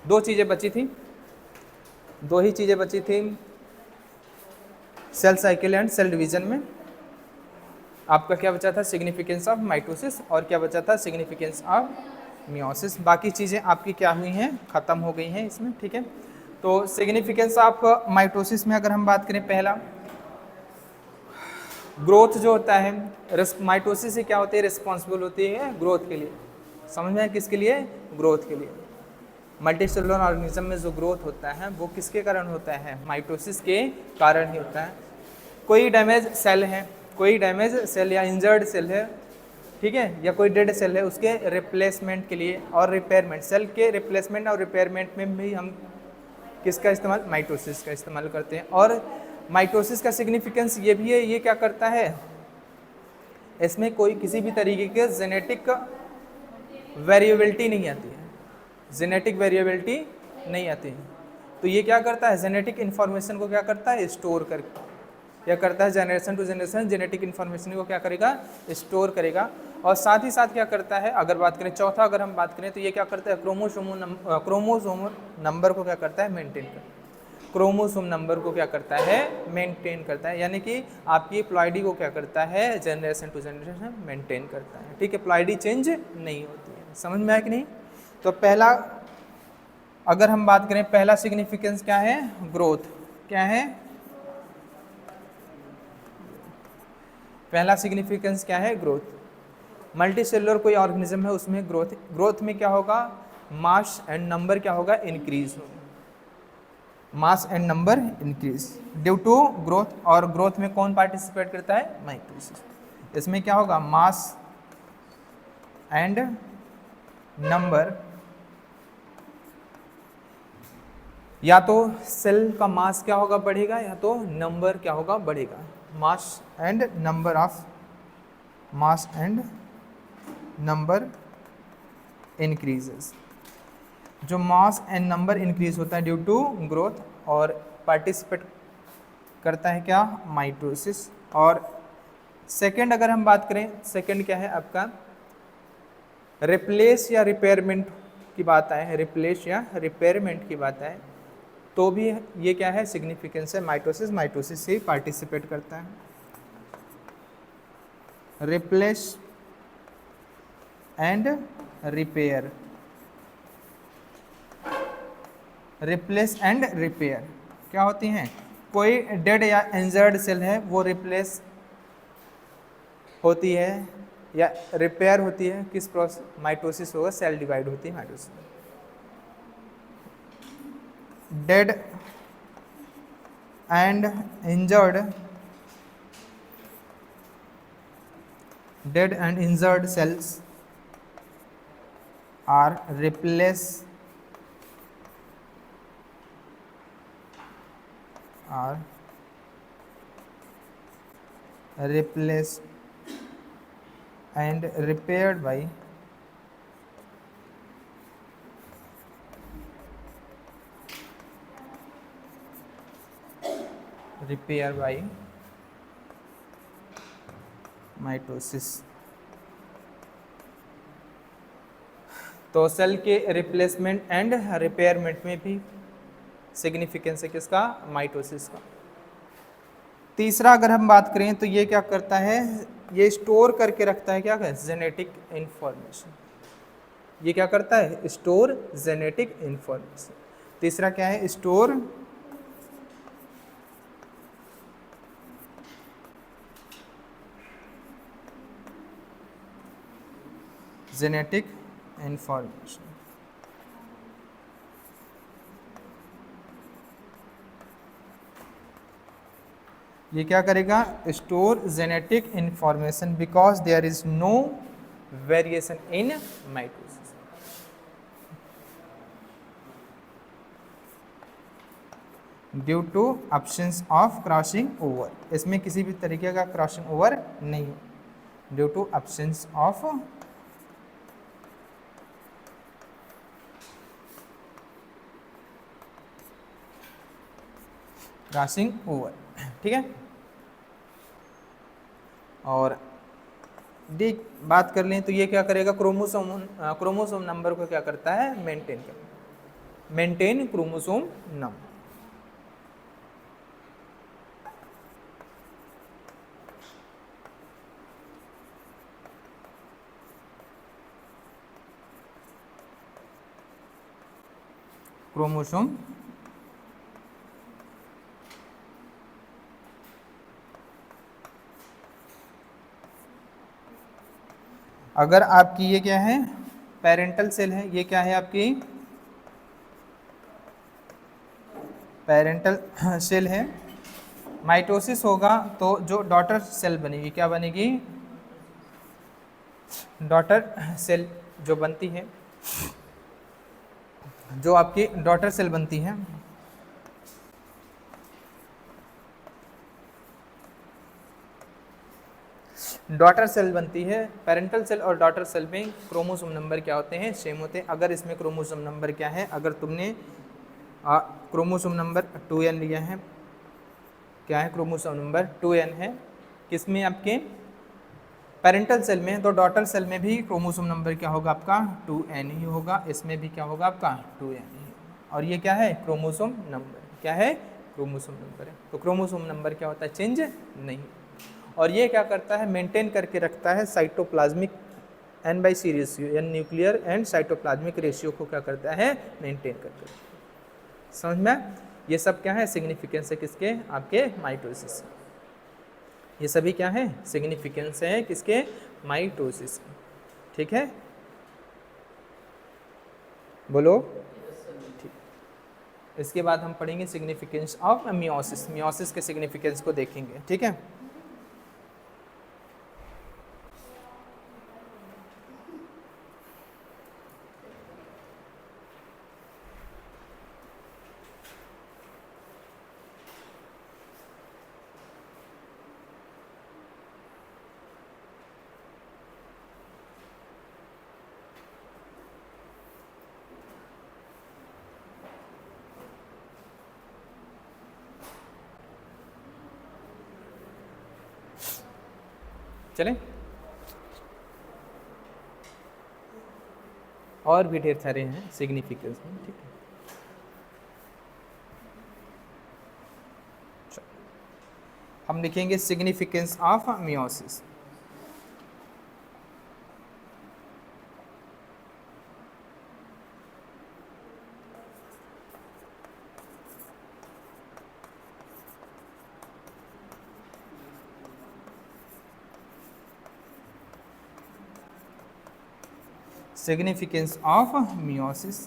दो चीज़ें बची थी, दो ही चीज़ें बची थी cell cycle and cell division में। आपका क्या बचा था, सिग्निफिकेंस ऑफ माइटोसिस, और क्या बचा था, सिग्निफिकेंस ऑफ मियोसिस। बाकी चीज़ें आपकी क्या हुई हैं, ख़त्म हो गई हैं इसमें, ठीक है। तो सिग्निफिकेंस ऑफ माइटोसिस में अगर हम बात करें, पहला ग्रोथ जो होता है, माइटोसिस से क्या होती है, रिस्पॉन्सिबल होती है ग्रोथ के लिए। समझ में है, किसके लिए, ग्रोथ के लिए। मल्टीसेलुलर ऑर्गेनिज्म में जो ग्रोथ होता है वो किसके कारण होता है, माइटोसिस के कारण ही होता है। कोई डैमेज सेल है, कोई डैमेज सेल या इंजर्ड सेल है, ठीक है, या कोई डेड सेल है, उसके रिप्लेसमेंट के लिए और रिपेयरमेंट, सेल के रिप्लेसमेंट और रिपेयरमेंट में भी हम किसका इस्तेमाल, माइटोसिस का इस्तेमाल करते हैं। और माइटोसिस का सिग्निफिकेंस ये भी है, ये क्या करता है, इसमें कोई किसी भी तरीके के जेनेटिक वेरिएबिलिटी नहीं आती है, जेनेटिक वेरिएबिलिटी नहीं आती है। तो ये क्या करता है, जेनेटिक इन्फॉर्मेशन को क्या करता है, स्टोर करके, क्या करता है, generation to generation genetic information को क्या करेगा, स्टोर करेगा। और साथ ही साथ क्या करता है, अगर बात करें चौथा, अगर हम बात करें तो ये क्या करता है, क्रोमोसोम नंबर को क्या करता है, मेंटेन करता है, क्रोमोसोम नंबर को क्या करता है, मेंटेन करता है। यानी कि आपकी प्लॉइडी को क्या करता है, जनरेशन टू जनरेशन मेंटेन करता है, ठीक है, प्लॉइडी चेंज नहीं होती है। समझ में आया कि नहीं। तो पहला अगर हम बात करें, पहला सिग्निफिकेंस क्या है, ग्रोथ, क्या है, पहला सिग्निफिकेंस क्या है, ग्रोथ। मल्टीसेलुलर कोई ऑर्गेनिज्म है उसमें ग्रोथ, ग्रोथ में क्या होगा, मास एंड नंबर क्या होगा, इंक्रीज होगा, mass and number increase due to growth. और ग्रोथ में कौन पार्टिसिपेट करता है, माइटोसिस। इसमें क्या होगा, मास एंड नंबर, या तो सेल का मास क्या होगा, बढ़ेगा, या तो नंबर क्या होगा, बढ़ेगा। मास and number of, mass and number increases. जो मास एंड नंबर इंक्रीज होता है ड्यू टू ग्रोथ, और पार्टिसिपेट करता है क्या, माइटोसिस। और सेकंड अगर हम बात करें, सेकंड क्या है आपका, रिप्लेस या रिपेयरमेंट की बात आए, रिप्लेस या रिपेयरमेंट की बात आए, तो भी ये क्या है, सिग्निफिकेंस है, माइटोसिस, माइटोसिस से पार्टिसिपेट करता है। Replace and repair, replace and repair क्या होती हैं, कोई डेड या इंजर्ड सेल है वो रिप्लेस होती है या रिपेयर होती है, किस प्रोसेस, माइटोसिस होगा, सेल डिवाइड होती है mitosis. Dead and injured, dead and injured cells are replaced and repaired by mitosis. तो सेल के रिप्लेसमेंट एंड रिपेयरमेंट में भी सिग्निफिकेंस है किसका, माइटोसिस का। तीसरा अगर हम बात करें तो ये क्या करता है, ये स्टोर करके रखता है क्या, जेनेटिक इंफॉर्मेशन। ये क्या करता है, स्टोर जेनेटिक इंफॉर्मेशन। तीसरा क्या है, स्टोर जेनेटिक इंफॉर्मेशन। ये क्या करेगा, store genetic information because there is no variation in mitosis. Due to absence of crossing over, इसमें किसी भी तरीके का क्रॉसिंग ओवर नहीं है, due to absence of crossing over, ठीक है। और डी बात कर लें तो ये क्या करेगा, क्रोमोसोम नंबर को क्या करता है, मेंटेन करता है। Maintain chromosome number. क्रोमोसोम अगर आपकी ये क्या है, पेरेंटल सेल है, ये क्या है आपकी पेरेंटल सेल है, माइटोसिस होगा तो जो डॉटर सेल बनेगी, क्या बनेगी, डॉटर सेल जो बनती है, जो आपकी डॉटर सेल बनती है, डॉटर सेल बनती है। पेरेंटल सेल और डॉटर सेल में क्रोमोसोम नंबर क्या होते हैं, सेम होते हैं। अगर इसमें क्रोमोसोम नंबर क्या है, अगर तुमने क्रोमोसोम नंबर 2n लिया है, क्या है क्रोमोसोम नंबर 2n है, किसमें आपके पेरेंटल सेल में, तो डॉटर सेल में भी क्रोमोसोम नंबर क्या होगा आपका 2n ही होगा, इसमें भी क्या होगा आपका 2n ही। और ये क्या है क्रोमोसोम नंबर, क्या है क्रोमोसोम नंबर है। तो क्रोमोसोम नंबर क्या होता है, चेंज नहीं। और ये क्या करता है, मेंटेन करके रखता है साइटोप्लाज्मिक n/c रेशियो, यानी न्यूक्लियर एंड साइटोप्लाज्मिक रेशियो को क्या करता है, मेंटेन करके। समझ में, ये सब क्या है सिग्निफिकेंस है किसके, आपके माइटोसिस। ये सभी क्या है सिग्निफिकेंस है किसके, माइटोसिस। ठीक है, बोलो ठीक। इसके बाद हम पढ़ेंगे सिग्निफिकेंस ऑफ मियोसिस, मियोसिस के सिग्निफिकेंस को देखेंगे। ठीक है, चलें। और भी ढेर सारे हैं सिग्निफिकेंस में। ठीक है, हम लिखेंगे significance of meiosis. Significance of meiosis,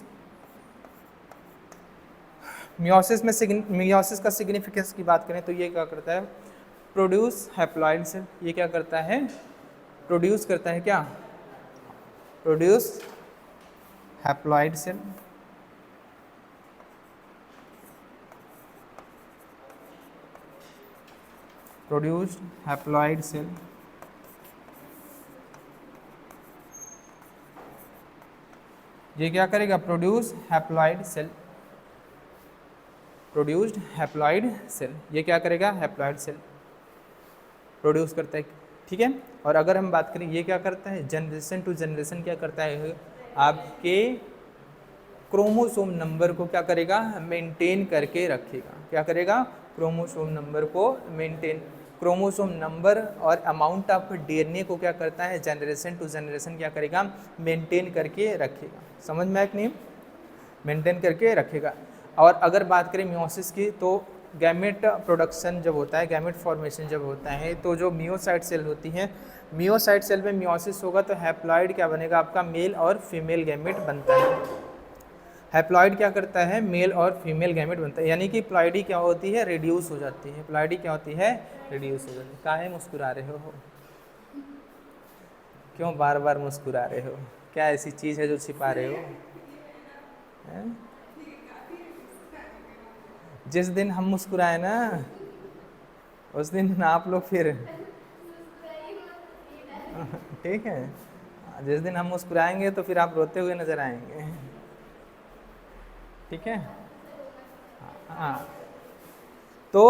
meiosis में मियोसिस का सिग्निफिकेंस की बात करें तो ये क्या करता है, प्रोड्यूस हैप्लॉइड सेल। ये क्या करता है, प्रोड्यूस करता है, क्या produce haploid cell. Produced haploid cell, ये क्या करेगा, produce haploid cell, produced haploid cell, ये क्या करेगा, हैप्लॉइड सेल प्रोड्यूस करता है। ठीक है, और अगर हम बात करें ये क्या करता है, जनरेशन टू जनरेशन क्या करता है, आपके क्रोमोसोम नंबर को क्या करेगा, मेंटेन करके रखेगा। क्या करेगा, क्रोमोसोम नंबर को मेंटेन, क्रोमोसोम नंबर और अमाउंट ऑफ डीएनए को क्या करता है, जनरेशन टू जनरेशन क्या करेगा, मेंटेन करके रखेगा। समझ में आया कि नहीं, मेंटेन करके रखेगा। और अगर बात करें मियोसिस की, तो गैमेट प्रोडक्शन जब होता है, गैमेट फॉर्मेशन जब होता है, तो जो मियोसाइट सेल होती है, मियोसाइट सेल में मियोसिस होगा तो हैप्लॉइड क्या बनेगा आपका, मेल और फीमेल गैमेट बनता है। हैप्लॉइड क्या करता है, मेल और फीमेल गैमेट बनता है, यानी कि प्लॉइडी क्या होती है, रिड्यूस हो जाती है। प्लॉइडी क्या होती है, रिड्यूस हो जाती है। काहे मुस्कुरा रहे हो, क्यों बार बार मुस्कुरा रहे हो, क्या ऐसी चीज़ है जो छिपा रहे हो है? जिस दिन हम मुस्कुराए ना, उस दिन आप लोग फिर ठीक है, जिस दिन हम मुस्कुराएंगे तो फिर आप रोते हुए नजर आएंगे। ठीक है, हाँ, तो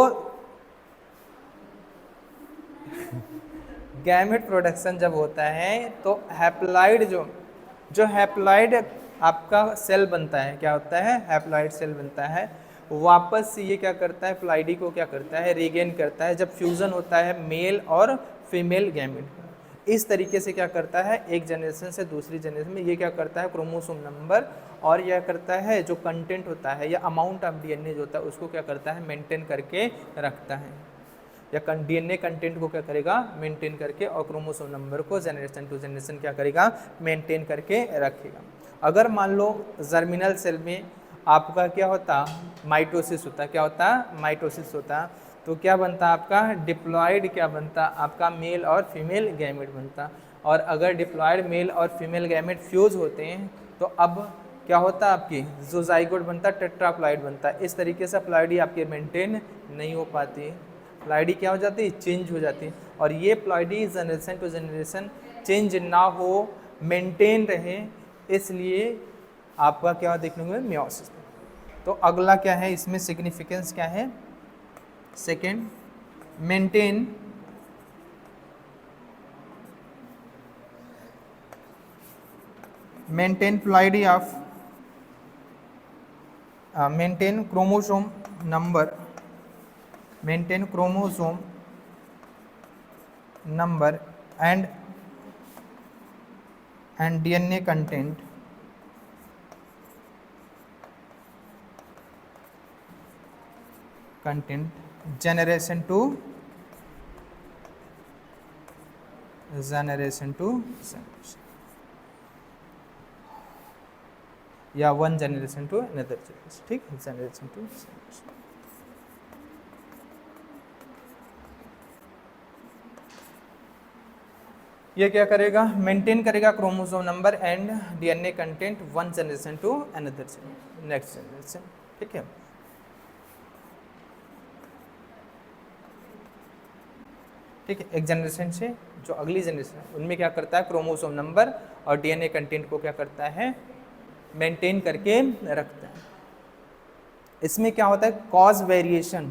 गैमेट प्रोडक्शन जब होता है तो हैप्लॉइड जो हैप्लॉइड आपका सेल बनता है, क्या होता है, हैप्लॉइड सेल बनता है। वापस से ये क्या करता है, प्लाइडी को क्या करता है, रीगेन करता है जब फ्यूज़न होता है मेल और फीमेल गैमेट का। इस तरीके से क्या करता है, एक जनरेशन से दूसरी जनरेशन में ये क्या करता है, क्रोमोसोम नंबर और यह करता है जो कंटेंट होता है या अमाउंट ऑफ डीएनए जो होता है उसको क्या करता है, मेंटेन करके रखता है, या डीएनए कंटेंट को क्या करेगा, मेंटेन करके, और क्रोमोसोम नंबर को जनरेशन टू जनरेशन क्या करेगा, मेंटेन करके रखेगा। अगर मान लो जर्मिनल सेल में आपका क्या होता, माइटोसिस होता, क्या होता, माइटोसिस होता, तो क्या बनता आपका, डिप्लॉयड क्या बनता आपका, मेल और फीमेल गैमेट बनता। और अगर डिप्लॉयड मेल और फीमेल गैमेट फ्यूज होते हैं तो अब क्या होता आपकी, जो जाइगोट बनता टेट्राप्लॉइड बनता। इस तरीके से प्लॉइडी आपके मेंटेन नहीं हो पाती, प्लॉइडी क्या हो जाती है, चेंज हो जाती है। और ये ploidy generation to generation change ना हो, मेंटेन रहे, इसलिए आपका क्या देखने को मिले, मियोसिस। तो अगला क्या है इसमें सिग्निफिकेंस क्या है, second, maintain ploidy of maintain chromosome number, maintain chromosome number and DNA content generation to generation या one generation to another generation, ठीक, जनरेशन टू जनरेशन। ये क्या करेगा, मेंटेन करेगा chromosome number and DNA content one generation to another next generation, ठीक है। ठीक है, एक जनरेशन से जो अगली जनरेशन है उनमें क्या करता है, क्रोमोसोम नंबर और डीएनए कंटेंट को क्या करता है, मेंटेन करके रखता है। इसमें क्या होता है, कॉज वेरिएशन,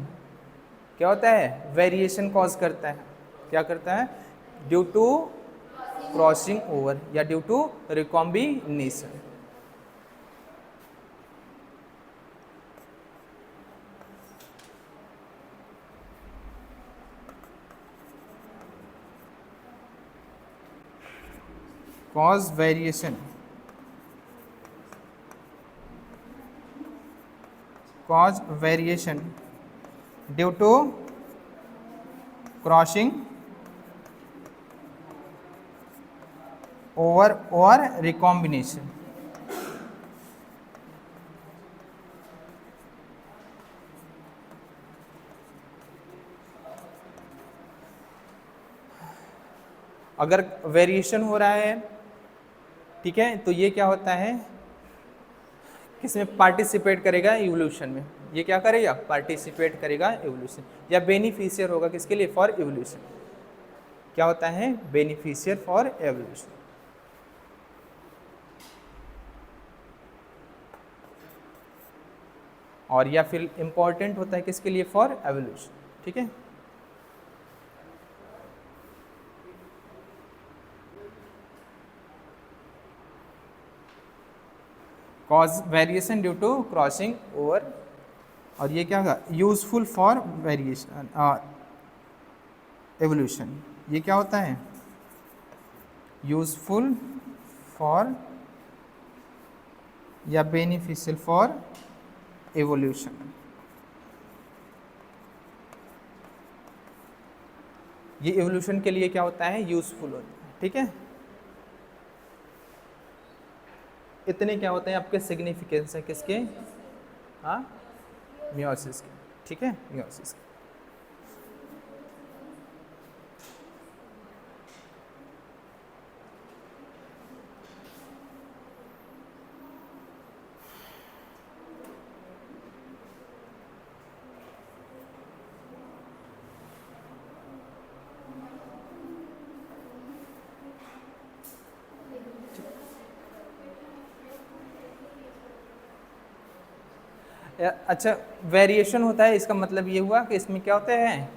क्या होता है, वेरिएशन कॉज करता है, क्या करता है, ड्यू टू क्रॉसिंग ओवर या due to recombination. cause variation due to crossing over or recombination। अगर वेरिएशन हो रहा है, ठीक है, तो ये क्या होता है, किसमें पार्टिसिपेट करेगा, इवोल्यूशन में। ये क्या करेगा, पार्टिसिपेट करेगा इवोल्यूशन, या बेनिफिशियर होगा किसके लिए, फॉर इवोल्यूशन। क्या होता है, बेनिफिशियर फॉर एवोल्यूशन। और या फिर इंपॉर्टेंट होता है किसके लिए, फॉर एवोल्यूशन, ठीक है। Cause variation due to crossing over, और ये क्या होगा, यूजफुल फॉर वेरिएशन एवोल्यूशन। ये क्या होता है, यूजफुल फॉर या बेनिफिशियल फॉर एवोल्यूशन। ये एवोल्यूशन के लिए क्या होता है, यूजफुल होता है, ठीक है। इतने क्या होते हैं आपके सिग्निफिकेंस है किसके, हाँ, मियोसिस के, ठीक है, मियोसिस के। अच्छा, वेरिएशन होता है, इसका मतलब ये हुआ कि इसमें क्या होते हैं,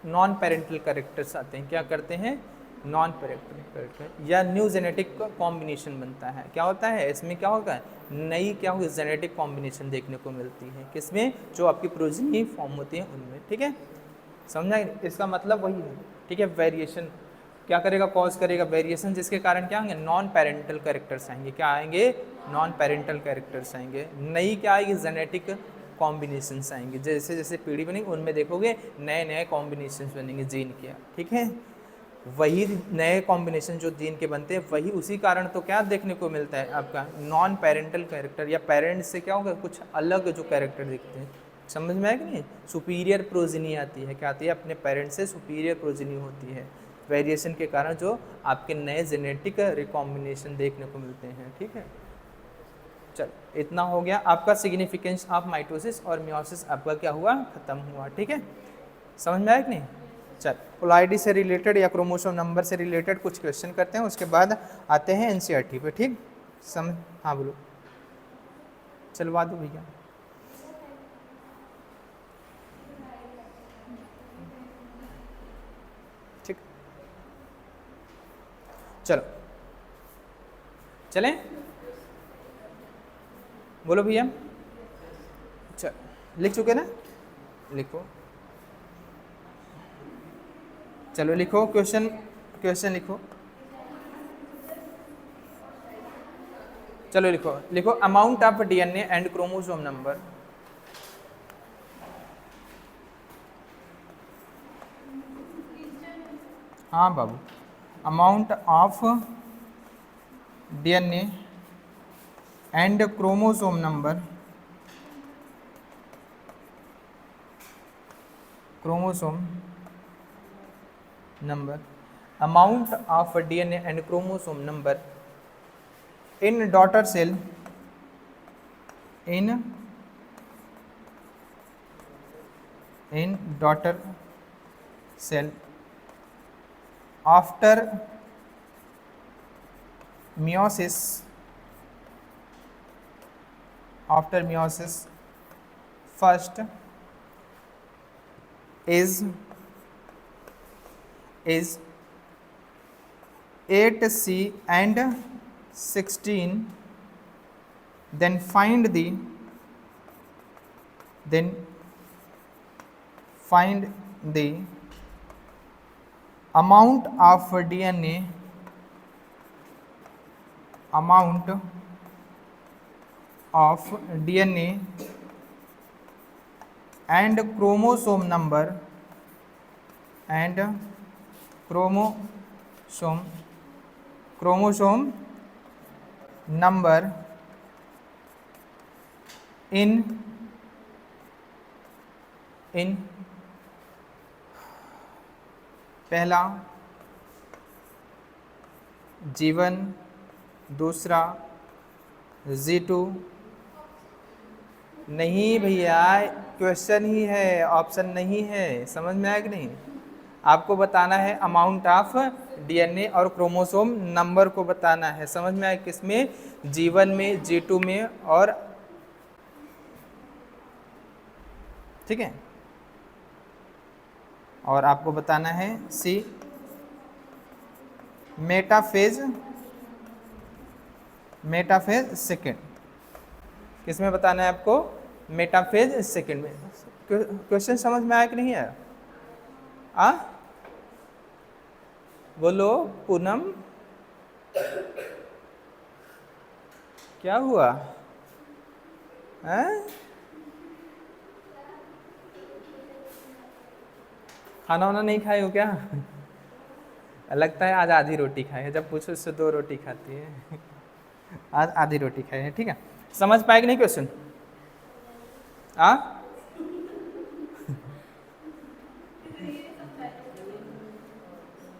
नॉन पेरेंटल कैरेक्टर्स आते हैं। क्या करते हैं, नॉन पैरेंटल कैरेक्टर या न्यू जेनेटिक कॉम्बिनेशन बनता है। क्या होता है इसमें, क्या होगा, नई क्या होगी जेनेटिक कॉम्बिनेशन देखने को मिलती है, किसमें, जो आपकी प्रोजेनी फॉर्म होती है उनमें। ठीक है, समझा, इसका मतलब वही है। ठीक है, वेरिएशन क्या करेगा, कॉज करेगा वेरिएशन, जिसके कारण क्या होंगे, नॉन पेरेंटल कैरेक्टर्स आएंगे। क्या आएंगे, नॉन पेरेंटल कैरेक्टर्स आएंगे। नई क्या आएगी, जेनेटिक कॉम्बिनेशंस आएंगे। जैसे जैसे पीढ़ी बनेगी उनमें देखोगे नए नए कॉम्बिनेशंस बनेंगे जीन के। ठीक है, वही नए कॉम्बिनेशन जो जीन के बनते हैं, वही उसी कारण तो क्या देखने को मिलता है आपका नॉन पेरेंटल कैरेक्टर, या पेरेंट्स से क्या होगा कुछ अलग जो कैरेक्टर दिखते हैं। समझ में आया कि नहीं, सुपीरियर प्रोजिनी आती है। क्या आती है, अपने पेरेंट्स से सुपीरियर प्रोजिनी होती है, वेरिएशन के कारण जो आपके नए जेनेटिक रिकॉम्बिनेशन देखने को मिलते हैं। ठीक है, चल इतना हो गया आपका सिग्निफिकेंस ऑफ माइटोसिस और मियोसिस आपका क्या हुआ, खत्म हुआ। ठीक है, समझ में आया कि नहीं। चल पोलैरिटी से रिलेटेड या क्रोमोसोम नंबर से रिलेटेड कुछ क्वेश्चन करते हैं, उसके बाद आते हैं एनसीईआरटी पे। ठीक, समझ, हाँ बोलो, चलवा दो भैया। ठीक, चलो चलें, बोलो भैया। चल लिख चुके ना, लिखो, चलो लिखो क्वेश्चन, क्वेश्चन लिखो, चलो लिखो, लिखो amount of DNA and chromosome number. हाँ बाबू, amount of DNA and chromosome number, chromosome number, amount of DNA and chromosome number in daughter cell, in daughter cell after meiosis, after meiosis first is 8C and 16, then find the amount of DNA, amount of DNA and chromosome number, and chromosome number in पहला G1, दूसरा G2। नहीं भैया, question ही है, option नहीं है। समझ में आया कि नहीं, आपको बताना है अमाउंट ऑफ डीएनए और क्रोमोसोम नंबर को बताना है। समझ में आया, किसमें, G1 में, G2 में, और ठीक है, और आपको बताना है सी मेटाफेज, मेटाफेज सेकेंड, किसमें बताना है आपको, मेटाफेज सेकेंड में। क्वेश्चन समझ में आया कि नहीं आया, आ बोलो पूनम, क्या हुआ है? खाना वाना नहीं खाए हो क्या? लगता है आज आधी रोटी खाए है, जब पूछो उससे 2 रोटी खाती है, आज आधी रोटी खाए है। ठीक है, समझ पाए कि नहीं क्वेश्चन, आ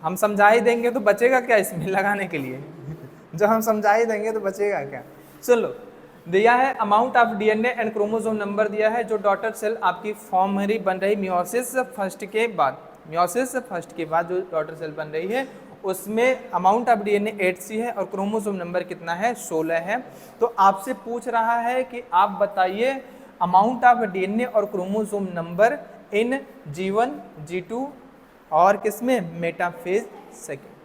हम समझा ही देंगे तो बचेगा क्या इसमें लगाने के लिए, जब हम समझा ही देंगे तो बचेगा क्या। सुन लो, दिया है amount of DNA and chromosome number दिया है, जो डॉटर सेल आपकी फॉर्म बन रही मियोसिस फर्स्ट के बाद, मियोसिस फर्स्ट के बाद जो डॉटर सेल बन रही है उसमें अमाउंट ऑफ डीएनए 8C है और क्रोमोसोम नंबर कितना है, 16 है। तो आपसे पूछ रहा है कि आप बताइए अमाउंट ऑफ डीएनए और क्रोमोसोम नंबर इन G1, G2 और किसमें, मेटाफेज सेकेंड।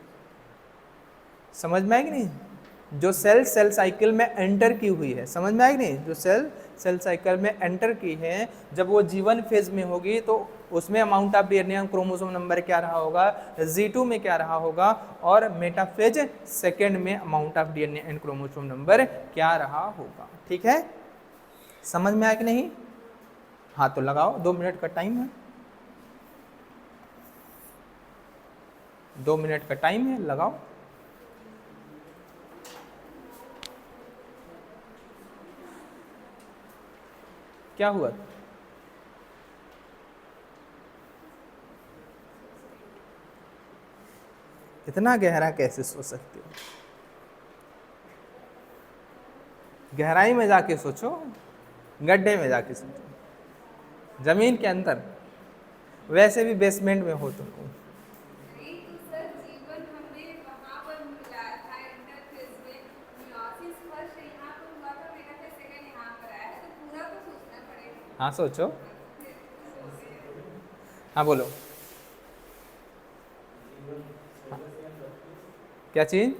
समझ में आएगी नहीं? जो सेल सेल साइकिल में एंटर की हुई है, समझ में आएगी नहीं? जो सेल सेल साइकिल में एंटर की है, जब वो G1 फेज में होगी तो उसमें amount of DNA and chromosome number क्या रहा होगा, G2 में क्या रहा होगा, और मेटाफेज सेकेंड में amount of DNA and chromosome number क्या रहा होगा। ठीक है, समझ में आया कि नहीं? हाँ तो लगाओ, 2 मिनट का टाइम है, 2 मिनट का टाइम है, लगाओ। क्या हुआ? इतना गहरा कैसे सोच सकते हो? गहराई में जाके सोचो, गड्ढे में जाके सोचो, जमीन के अंदर, वैसे भी बेसमेंट में हो तुम। हाँ सोचो, हाँ बोलो। हाँ। क्या चीज?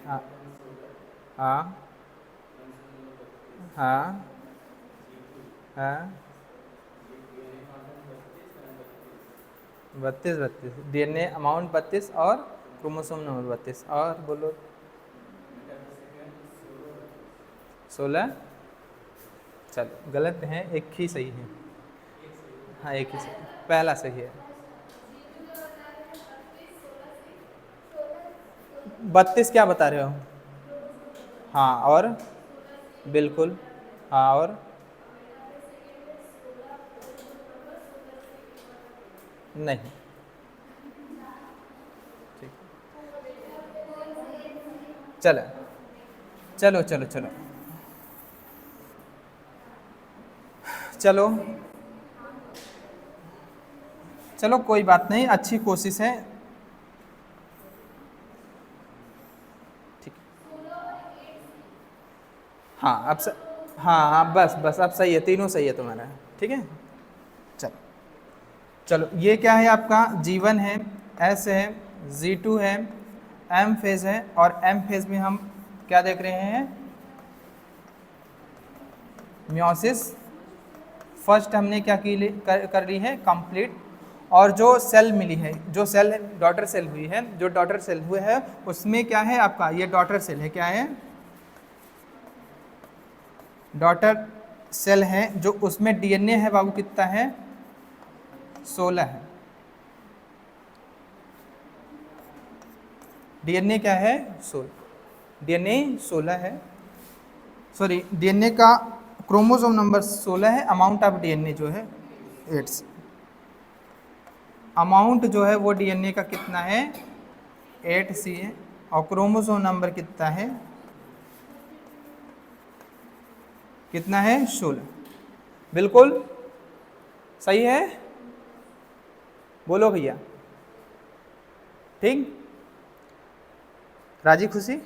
हाँ हाँ हाँ हाँ, 32 डीएनए अमाउंट 32 और क्रोमोसोम नंबर 32, और बोलो 16। चलो गलत है, एक ही सही है। हाँ एक ही सही, पहला सही है। 32 क्या बता रहे हो? हाँ और बिल्कुल, हाँ और नहीं, ठीक, चलो चलो चलो चलो चलो चलो, कोई बात नहीं, अच्छी कोशिश है। ठीक, हाँ अब हाँ हाँ बस बस, अब सही है, तीनों सही है तुम्हारा। ठीक है, चलो चलो, ये क्या है आपका? G1 है, S है, G2 है, M फेज है, और M फेज में हम क्या देख रहे हैं? मियोसिस फर्स्ट हमने क्या की कर ली है, कंप्लीट। और जो सेल मिली है, जो सेल डॉटर सेल हुई है, जो डॉटर सेल हुए है, उसमें क्या है आपका? ये डॉटर सेल है, क्या है? डॉटर सेल है, जो उसमें डीएनए है बाबू, कितना है? 16 है। डीएनए क्या है? 16, डीएनए 16 है, सॉरी डीएनए का क्रोमोसोम नंबर 16 है, अमाउंट ऑफ डीएनए जो है 8। अमाउंट जो है वो डीएनए का कितना है? 8C है, और क्रोमोसोम नंबर कितना है? कितना है? 16। बिल्कुल सही है, बोलो भैया। ठीक, राजी खुशी?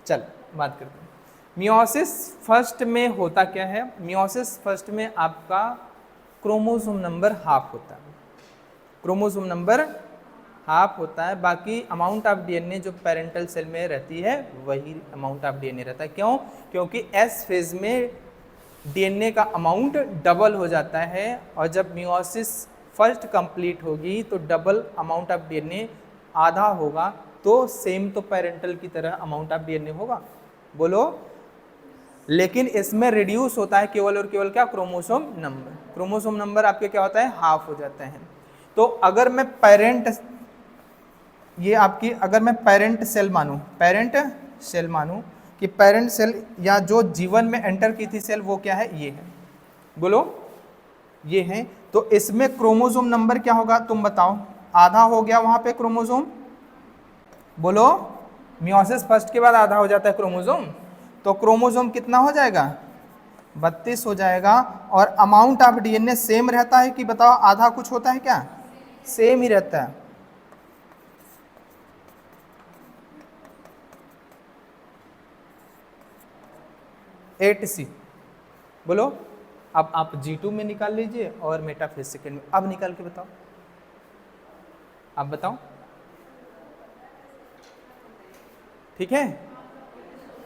चल बात करते हैं। मियोसिस फर्स्ट में होता क्या है? मियोसिस फर्स्ट में आपका क्रोमोसोम नंबर हाफ होता है, क्रोमोसोम नंबर हाफ होता है, बाकी अमाउंट ऑफ डीएनए जो पेरेंटल सेल में रहती है वही अमाउंट ऑफ डीएनए रहता है। क्यों? क्योंकि एस फेज में डीएनए का अमाउंट डबल हो जाता है, और जब मियोसिस फर्स्ट कंप्लीट होगी तो डबल अमाउंट ऑफ डीएनए आधा होगा, तो सेम तो पेरेंटल की तरह अमाउंट ऑफ डीएनए होगा, बोलो। लेकिन इसमें रिड्यूस होता है केवल और केवल क्या? Chromosome number. क्रोमोसोम नंबर आपके क्या होता है? हाफ हो जाते हैं। तो अगर मैं पेरेंट, ये आपकी अगर मैं पेरेंट सेल मानूं, पेरेंट सेल मानूं कि पेरेंट सेल या जो जीवन में एंटर की थी सेल, वो क्या है? ये है, बोलो ये है। तो इसमें क्रोमोसोम नंबर क्या होगा तुम बताओ? आधा हो गया वहां पे क्रोमोसोम, बोलो। मियोसिस फर्स्ट के बाद आधा हो जाता है क्रोमोसोम, तो क्रोमोसोम कितना हो जाएगा? 32 हो जाएगा। और अमाउंट ऑफ डीएनए सेम रहता है कि बताओ आधा कुछ होता है क्या? सेम ही रहता है। एट सी, बोलो। अब आप G2 में निकाल लीजिए और मेटाफेज सेकेंड में, अब निकाल के बताओ। आप बताओ, ठीक है।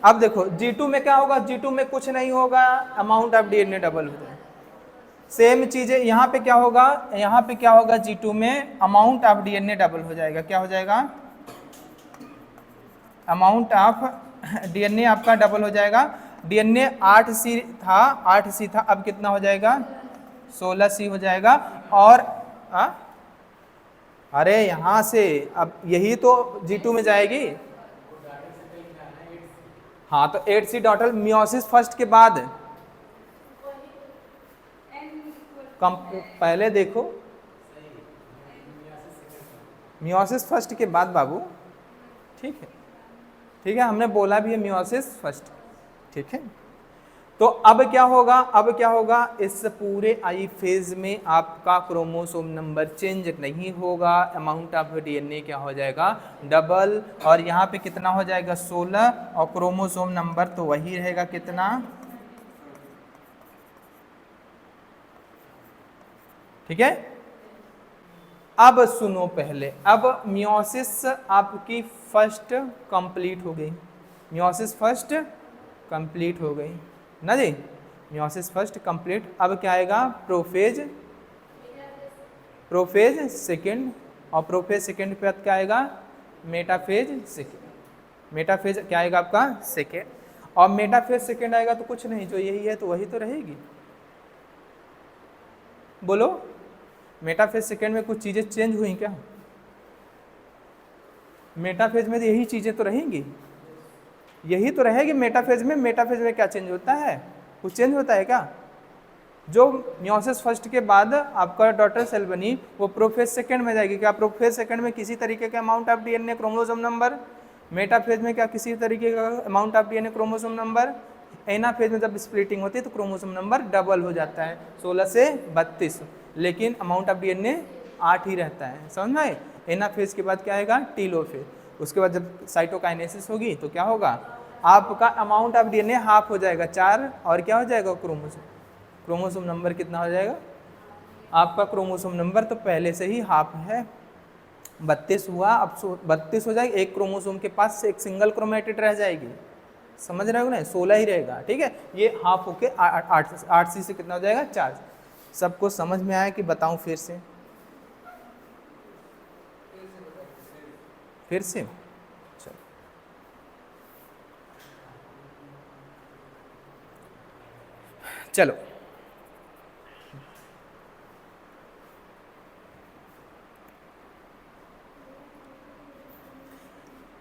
अब देखो G2 में क्या होगा, G2 में कुछ नहीं होगा, अमाउंट ऑफ डीएनए डबल हो जाएगा। सेम चीजें यहाँ पे क्या होगा, यहाँ पे क्या होगा, G2 में अमाउंट ऑफ डीएनए डबल हो जाएगा। क्या हो जाएगा, अमाउंट ऑफ डीएनए आपका डबल हो जाएगा। डीएनए 8C था, 8C था, अब कितना हो जाएगा, 16C हो जाएगा। और अरे यहां से अब यही तो G2 में जाएगी। हाँ तो 8C डॉटर मियोसिस फर्स्ट के बाद पहले देखो मियोसिस फर्स्ट के बाद बाबू, ठीक है, ठीक है, हमने बोला भी है मियोसिस फर्स्ट, ठीक है। तो अब क्या होगा, अब क्या होगा, इस पूरे आई फेज में आपका क्रोमोसोम नंबर चेंज नहीं होगा, अमाउंट ऑफ डीएनए क्या हो जाएगा, डबल। और यहाँ पे कितना हो जाएगा, 16, और क्रोमोसोम नंबर तो वही रहेगा, कितना, ठीक है। अब सुनो पहले, अब मियोसिस आपकी फर्स्ट कंप्लीट हो गई, मियोसिस फर्स्ट कंप्लीट हो गई ना जी, मियोसिस फर्स्ट कंप्लीट। अब क्या आएगा, प्रोफेज, प्रोफेज सेकंड, और प्रोफेज सेकंड पे क्या आएगा, मेटाफेज सेकंड। मेटाफेज क्या आएगा आपका, सेकंड। और मेटाफेज सेकंड आएगा तो कुछ नहीं, जो यही है तो वही तो रहेगी। बोलो, मेटाफेज सेकंड में कुछ चीजें चेंज हुई क्या, मेटाफेज में तो यही चीजें तो रहेंगी, यही तो रहेगी मेटाफेज में। मेटाफेज में क्या चेंज होता है, कुछ चेंज होता है क्या, जो मियोसिस फर्स्ट के बाद आपका डॉटर सेल बनी वो प्रोफेज सेकंड में जाएगी। क्या प्रोफेज सेकंड में किसी तरीके का amount of DNA chromosome number, metaphase में क्या किसी तरीके का amount of DNA chromosome number, anaphase में जब स्प्लिटिंग होती है तो क्रोमोसोम नंबर डबल हो जाता है 16 से 32, लेकिन अमाउंट ऑफ डीएनए 8 ही रहता है, समझ में आए। एनाफेज के बाद क्या आएगा, टीलोफेज। उसके बाद जब साइटोकाइनेसिस होगी तो क्या होगा, आपका अमाउंट ऑफ डीएनए हाफ हो जाएगा, 4, और क्या हो जाएगा, क्रोमोसोम, क्रोमोसोम नंबर कितना हो जाएगा आपका, क्रोमोसोम नंबर तो पहले से ही हाफ है, 32 हुआ, अब 32 हो जाएगा। एक क्रोमोसोम के पास से एक सिंगल क्रोमेटिड रह जाएगी, समझ रहे हो ना, 16 ही रहेगा, ठीक है। ये हाफ होके 8C से कितना हो जाएगा, 4। सबको समझ में आया कि बताऊं फिर से, फिर से, चलो चलो,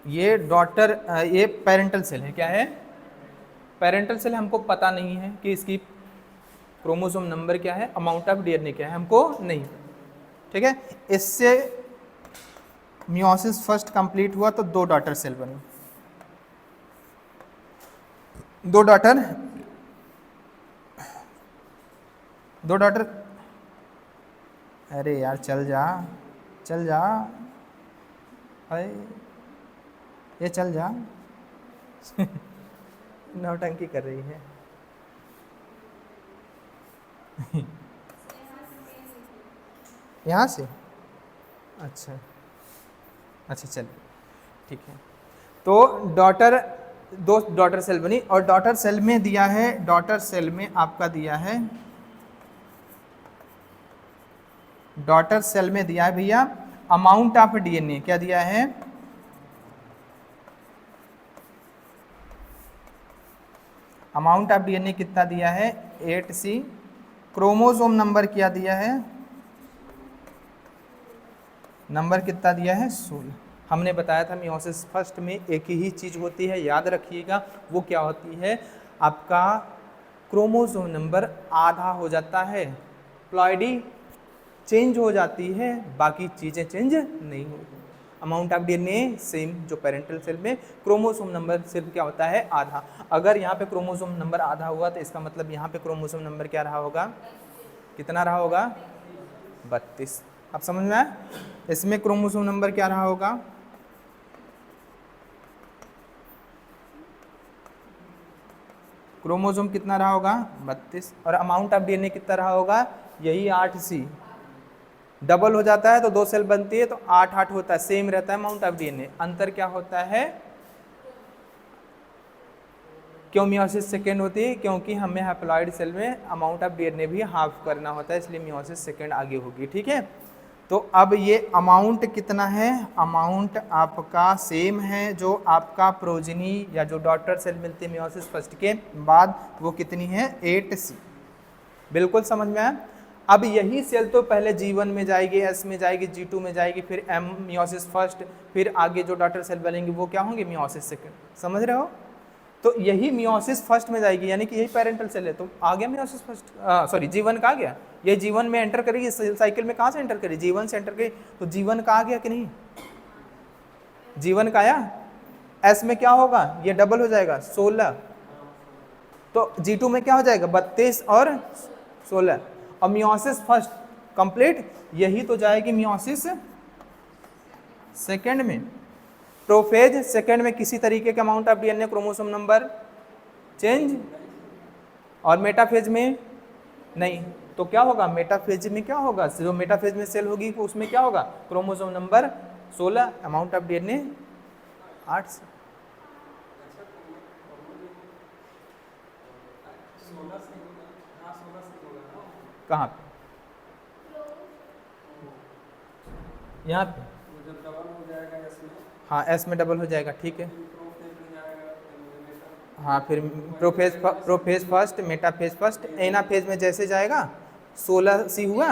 ये डॉटर, ये पेरेंटल सेल है, क्या है, पेरेंटल सेल। हमको पता नहीं है कि इसकी क्रोमोसोम नंबर क्या है, अमाउंट ऑफ डीएनए क्या है, हमको नहीं, ठीक है। इससे मियोसिस फर्स्ट कंप्लीट हुआ तो 2 डॉटर सेल बनी, 2 डॉटर, 2 डॉटर, अरे यार चल जा, चल जा, अरे ये चल जा नौटंकी कर रही है यहाँ से, अच्छा अच्छा, चल ठीक है। तो डॉटर, 2 डॉटर सेल बनी, और डॉटर सेल में दिया है, डॉटर सेल में आपका दिया है, डॉटर सेल में दिया है भैया अमाउंट ऑफ डीएनए, क्या दिया है, अमाउंट ऑफ डीएनए कितना दिया है, 8C। क्रोमोसोम नंबर क्या दिया है, नंबर कितना दिया है, 16। हमने बताया था मियोसिस फर्स्ट में एक ही चीज होती है, याद रखिएगा, वो क्या होती है, आपका क्रोमोसोम नंबर आधा हो जाता है, प्लॉइडी चेंज हो जाती है, बाकी चीजें चेंज नहीं होती। अमाउंट ऑफ डीएनए सेम जो पेरेंटल सेल में, क्रोमोसोम नंबर सिर्फ क्या होता है, आधा। अगर यहाँ पे क्रोमोसोम नंबर आधा हुआ तो इसका मतलब यहाँ पे क्रोमोसोम नंबर क्या रहा होगा, कितना रहा होगा, 32। अब समझ में आया, इसमें क्रोमोसोम नंबर क्या रहा होगा, क्रोमोसोम कितना रहा होगा, 32, और अमाउंट ऑफ डीएनए कितना रहा होगा, यही 8C, डबल हो जाता है तो 2 सेल बनती है तो 8 8 होता है, सेम रहता है अमाउंट ऑफ डीएनए। अंतर क्या होता है? क्यों मियोसिस सेकेंड होती है? क्योंकि हमें हैप्लॉइड सेल में अमाउंट ऑफ डीएनए भी हाफ करना होता है, इसलिए मियोसिस सेकेंड आगे होगी। ठीक है, तो अब ये अमाउंट कितना है? अमाउंट आपका सेम है, जो आपका प्रोजेनी या जो डॉटर सेल मिलती है मियोसिस फर्स्ट के बाद, वो कितनी है? 8C। बिल्कुल समझ में आया? अब यही सेल तो पहले G1 में जाएगी, S में जाएगी, G2 में जाएगी, फिर M मियोसिस फर्स्ट, फिर आगे जो डॉटर सेल बनेंगी वो क्या होंगे? Meiosis second. समझ रहे हो? तो यही मियोसिस फर्स्ट में जाएगी, यानी कि यही पेरेंटल सेल है, तो आ गया मियोसिस फर्स्ट, सॉरी G1 का आ गया। ये G1 में एंटर करेगी, सेल साइकिल में कहाँ से एंटर करेगी? G1 से एंटर करेगी, तो G1 का आ गया कि नहीं? G1 का आया। S में क्या होगा? ये डबल हो जाएगा 16, तो G2 में क्या हो जाएगा? 32 और 16। और मियोसिस फर्स्ट कंप्लीट, यही तो जाएगी मियोसिस सेकेंड में। प्रोफेज सेकेंड में किसी तरीके के amount of DNA chromosome number change, और मेटाफेज में नहीं। तो क्या होगा? मेटाफेज में क्या होगा? जो मेटाफेज में सेल होगी उसमें क्या होगा? Chromosome number 16, amount of DNA 8। कहाँ पे? यहाँ पे। हाँ, एस में डबल हो जाएगा, ठीक है। हाँ, फिर prophase first, metaphase first, anaphase में जैसे जाएगा 16C हुआ,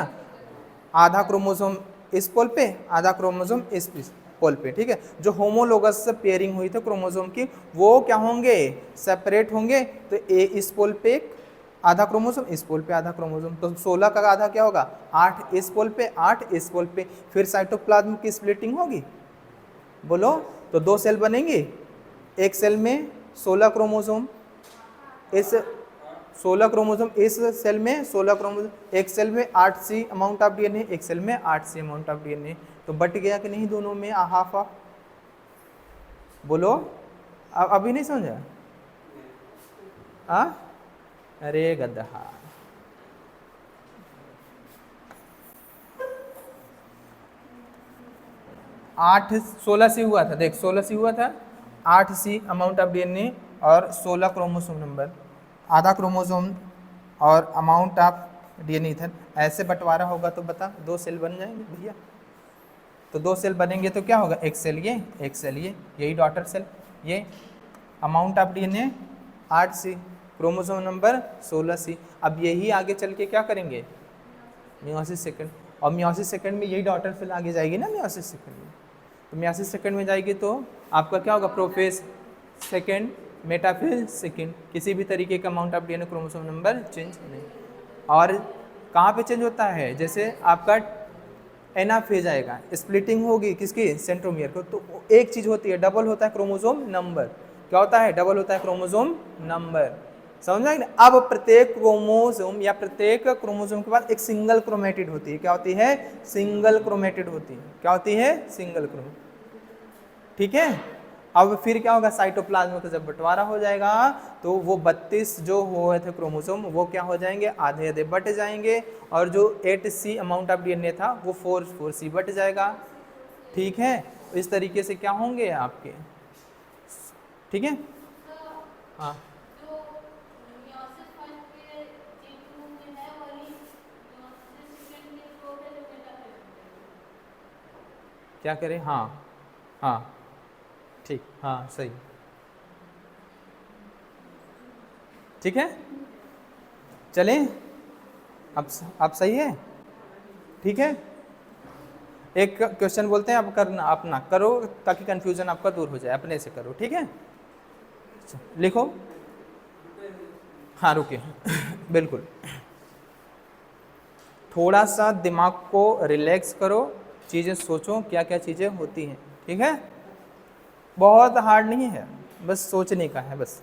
आधा क्रोमोसोम इस पोल पे, आधा क्रोमोसोम इस पोल पे। ठीक है, जो होमोलोगस से पेयरिंग हुई थी क्रोमोसोम की, वो क्या होंगे? सेपरेट होंगे। तो ए इस पोल पे एक आधा क्रोमोसोम, इस पोल पे आधा क्रोमोसोम, तो 16 का आधा क्या होगा? 8 इस पोल पे, 8 इस पोल पे। फिर साइटोप्लाज्म की स्प्लिटिंग होगी, बोलो, तो 2 सेल बनेंगे। एक सेल में 16 क्रोमोसोम, इस 16 क्रोमोसोम इस सेल में, 16 क्रोमोसोम, एक सेल में 8C अमाउंट ऑफ डीएनए, एक सेल में 8C अमाउंट ऑफ डीएनए। तो बट गया कि नहीं दोनों में? हाफ हाफ, बोलो। अब अभी नहीं समझा? अरे गधा, 8 16C हुआ था, देख 16C हुआ था, 8C अमाउंट ऑफ डीएनए और 16 क्रोमोसोम नंबर, आधा क्रोमोसोम और अमाउंट ऑफ डीएनए इधर। ऐसे बंटवारा होगा तो बता, 2 सेल बन जाएंगे भैया। तो 2 सेल बनेंगे तो क्या होगा? एक सेल ये, एक सेल ये, यही डॉटर सेल। ये amount of DNA 8C, chromosome number 16C। अब यही आगे चल के क्या करेंगे? Meiosis second. और मियोसिस सेकेंड में यही डॉटर सेल आगे जाएगी ना मियोसिस सेकेंड में, तो मियोसिस सेकेंड में जाएगी तो आपका क्या होगा? प्रोफेज सेकेंड, मेटाफेज सेकेंड, किसी भी तरीके का amount of DNA chromosome number change नहीं। और कहाँ पे चेंज होता है? जैसे आपका एनाफेज आएगा, स्प्लिटिंग होगी किसकी? सेंट्रोमियर को, तो एक चीज होती है, डबल होता है क्रोमोसोम नंबर। क्या होता है? डबल होता है क्रोमोसोम नंबर। समझ में? अब प्रत्येक क्रोमोसोम या प्रत्येक क्रोमोसोम के बाद एक सिंगल क्रोमेटिड होती है। क्या होती है? सिंगल क्रोमेटिड होती है। क्या होती है? Single chromatid. ठीक है, अब फिर क्या होगा? साइटोप्लाज्म का जब बंटवारा हो जाएगा तो वो 32 जो हुए थे क्रोमोसोम, वो क्या हो जाएंगे? आधे आधे बट जाएंगे, और जो 8C अमाउंट ऑफ डीएनए था वो 4C बट जाएगा। ठीक है, इस तरीके से क्या होंगे आपके? ठीक है, हाँ। क्या करें? हाँ हाँ, ठीक, हाँ सही, ठीक है, चलें। अब सही है? ठीक है, एक क्वेश्चन बोलते हैं, आप करना, अपना करो ताकि कंफ्यूजन आपका दूर हो जाए, अपने से करो। ठीक है, लिखो। हाँ रुकिए बिल्कुल, थोड़ा सा दिमाग को रिलैक्स करो, चीज़ें सोचो क्या क्या चीज़ें होती हैं। ठीक है, बहुत हार्ड नहीं है, बस सोचने का है बस।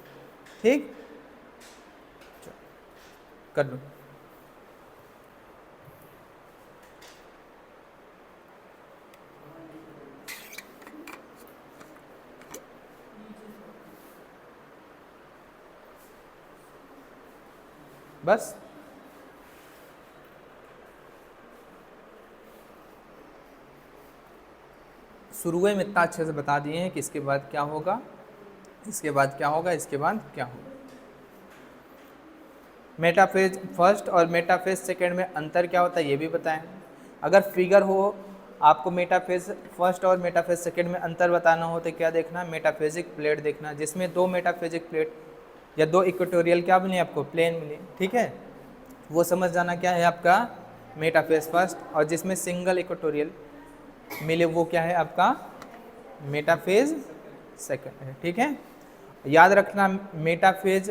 ठीक, कर लो। बस शुरू में इतना अच्छे से बता दिए हैं कि इसके बाद क्या होगा, इसके बाद क्या होगा, इसके बाद क्या होगा। मेटाफेज फर्स्ट और मेटाफेज सेकेंड में अंतर क्या होता है ये भी बताएं। अगर फिगर हो आपको मेटाफेज फर्स्ट और मेटाफेज सेकेंड में अंतर बताना हो तो क्या देखना, मेटाफेजिक प्लेट देखना, जिसमें दो मेटाफेजिक प्लेट या दो इक्वेटोरियल क्या मिले आपको, प्लेन मिले, ठीक है, वो समझ जाना क्या है आपका मेटाफेज फर्स्ट, और जिसमें सिंगल इक्वेटोरियल मिले वो क्या है आपका मेटाफेज सेकेंड है, ठीक है। याद रखना मेटाफेज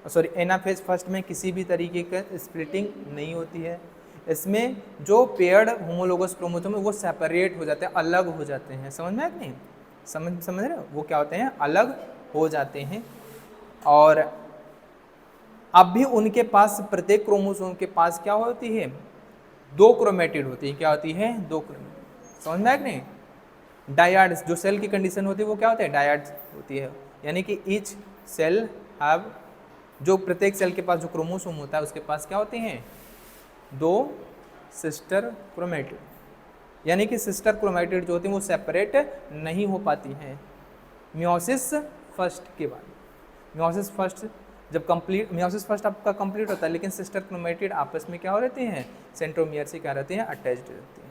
सॉरी एनाफेज फर्स्ट में किसी भी तरीके का स्प्लिटिंग नहीं होती है। इसमें जो पेयर्ड होमोलोगस क्रोमोसोम है वो सेपरेट हो जाते हैं, अलग हो जाते हैं। समझ में आया कि नहीं, समझ रहे हो, वो क्या होते हैं, अलग हो जाते हैं। और अब भी उनके पास प्रत्येक क्रोमोसोम के पास क्या होती है, दो क्रोमेटिड होती है। क्या होती है, दो क्रोमेटिड। समझ में आया कि नहीं, डायड्स जो सेल की कंडीशन होती है वो क्या होते हैं, डायड्स होती है। यानी कि ईच सेल हैव, जो प्रत्येक सेल के पास जो क्रोमोसोम होता है उसके पास क्या होते हैं, दो सिस्टर क्रोमेटिड। यानी कि सिस्टर क्रोमेटिड जो होती है वो सेपरेट नहीं हो पाती हैं मियोसिस फर्स्ट के बाद। मियोसिस फर्स्ट जब कंप्लीट, मियोसिस फर्स्ट आपका कंप्लीट होता है लेकिन सिस्टर क्रोमेटिड आपस में क्या हो रहती हैं, सेंट्रोमियर से क्या रहती हैं, अटैच्ड रहती हैं।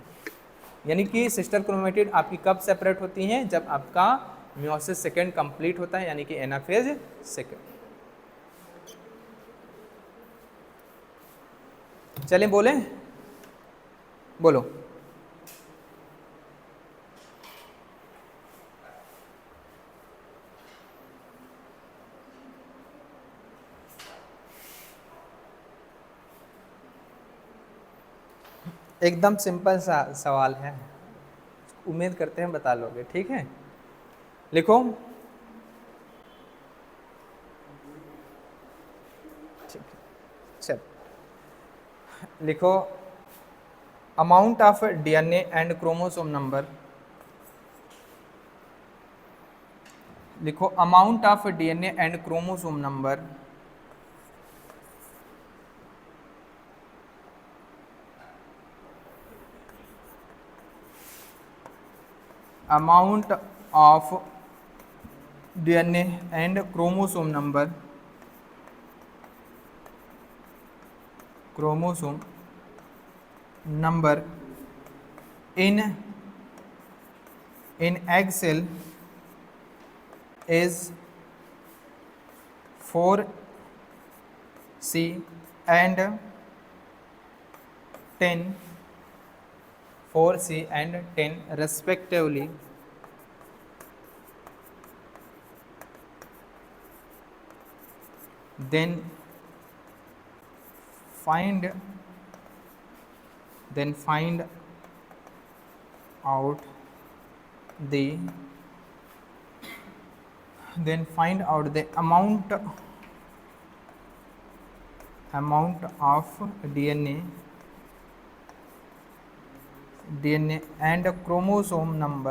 यानी कि सिस्टर क्रोमेटिड आपकी कब सेपरेट होती हैं, जब आपका मियोसिस सेकेंड कंप्लीट होता है, यानी कि एनाफेज सेकेंड। चलें बोले, बोलो। एकदम सिंपल सा सवाल है, उम्मीद करते हैं बता लोगे, ठीक है। लिखो, ठीक है, चल लिखो, amount of DNA and chromosome number. लिखो amount of DNA and chromosome number amount of DNA and chromosome number in egg cell is 4C and 10 4C and 10 respectively. Then find out the amount of DNA and chromosome number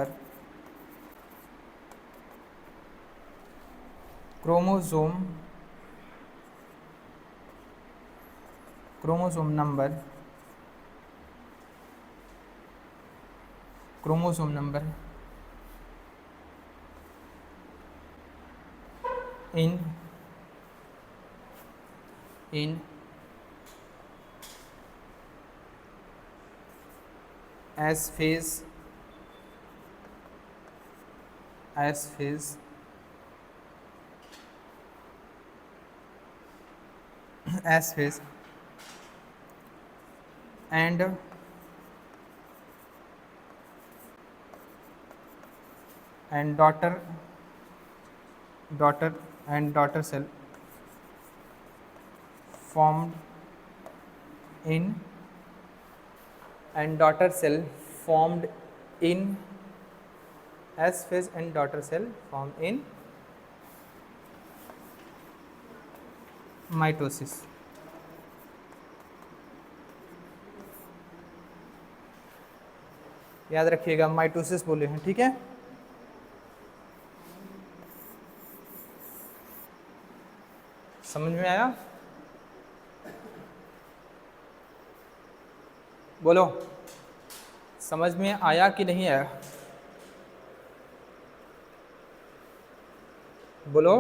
in S phase and daughter cell formed in S phase and daughter cell formed in mitosis. याद रखिएगा mitosis बोले हैं, ठीक है। समझ में आया, बोलो समझ में आया कि नहीं आया। बोलो।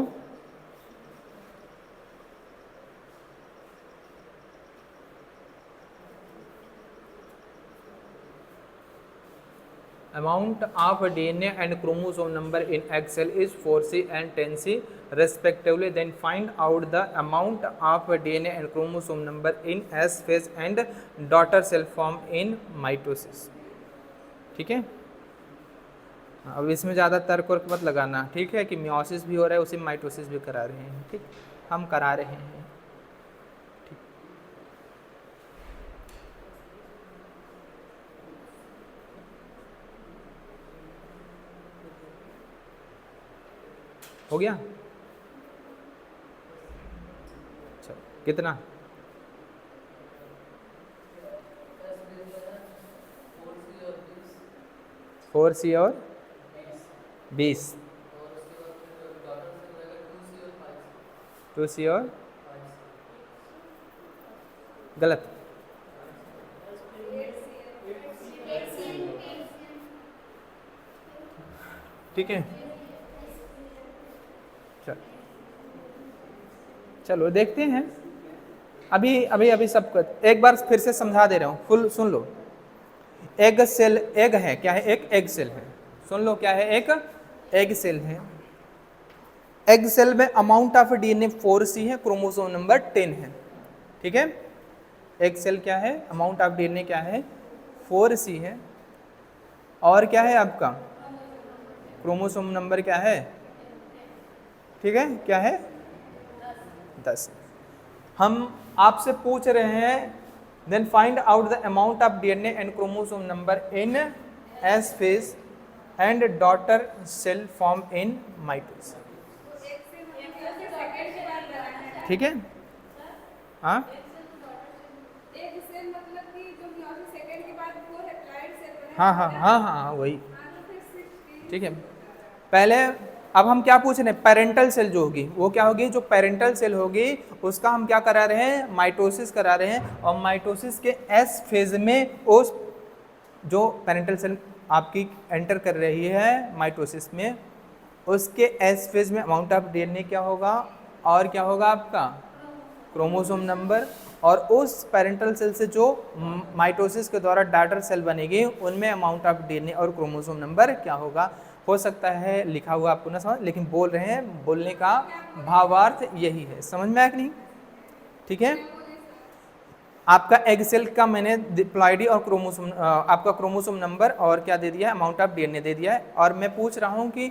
Amount of DNA and chromosome number in egg cell is 4C and 10C respectively. Then find out the amount of DNA and chromosome number in S phase and daughter cell form in mitosis. ठीक है, अब इसमें ज़्यादा तर्क work मत लगाना, ठीक है, कि मियोसिस भी हो रहा है उसी में माइटोसिस भी करा रहे हैं, ठीक, हम करा रहे हैं। ठीक, हो गया? चलो, कितना? 4C और 20, 2C और गलत, ठीक है। चलो देखते हैं, अभी अभी अभी सब एक बार फिर से समझा दे रहा हूँ, फुल सुन लो। एग सेल, एग है क्या है? एक एग सेल है, सुन लो क्या है? एक एग सेल है। एग सेल में अमाउंट ऑफ डीएनए 4C है, क्रोमोसोम नंबर 10 है, ठीक है। एग सेल क्या है? अमाउंट ऑफ डीएनए क्या है? 4C है, और क्या है आपका? क्रोमोसोम नंबर क्या है? ठीक है, क्या है? 10। हम आपसे पूछ रहे हैं, then find out the amount of DNA and chromosome number in S phase and daughter cell form in mitosis. ठीक है, हाँ, हाँ हाँ हाँ हाँ वही, ठीक है। पहले अब हम क्या पूछ रहे हैं? पेरेंटल सेल जो होगी वो क्या होगी? जो पेरेंटल सेल होगी उसका हम क्या करा रहे हैं? माइटोसिस करा रहे हैं। और माइटोसिस के एस फेज में उस जो पेरेंटल सेल आपकी एंटर कर रही है माइटोसिस में, उसके एस फेज में अमाउंट ऑफ डीएनए क्या होगा और क्या होगा आपका? Chromosome number. और उस पेरेंटल सेल से जो माइटोसिस के द्वारा डॉटर सेल बनेगी उनमें अमाउंट ऑफ डीएनए और क्रोमोसोम नंबर क्या होगा। हो सकता है लिखा हुआ आपको ना समझ, लेकिन बोल रहे हैं, बोलने का भावार्थ यही है। समझ में आया कि नहीं? ठीक है, आपका एग सेल का मैंने डिप्लॉइडी और क्रोमोसोम, आपका क्रोमोसोम नंबर और क्या दे दिया है? अमाउंट ऑफ डीएनए दे दिया है। और मैं पूछ रहा हूँ कि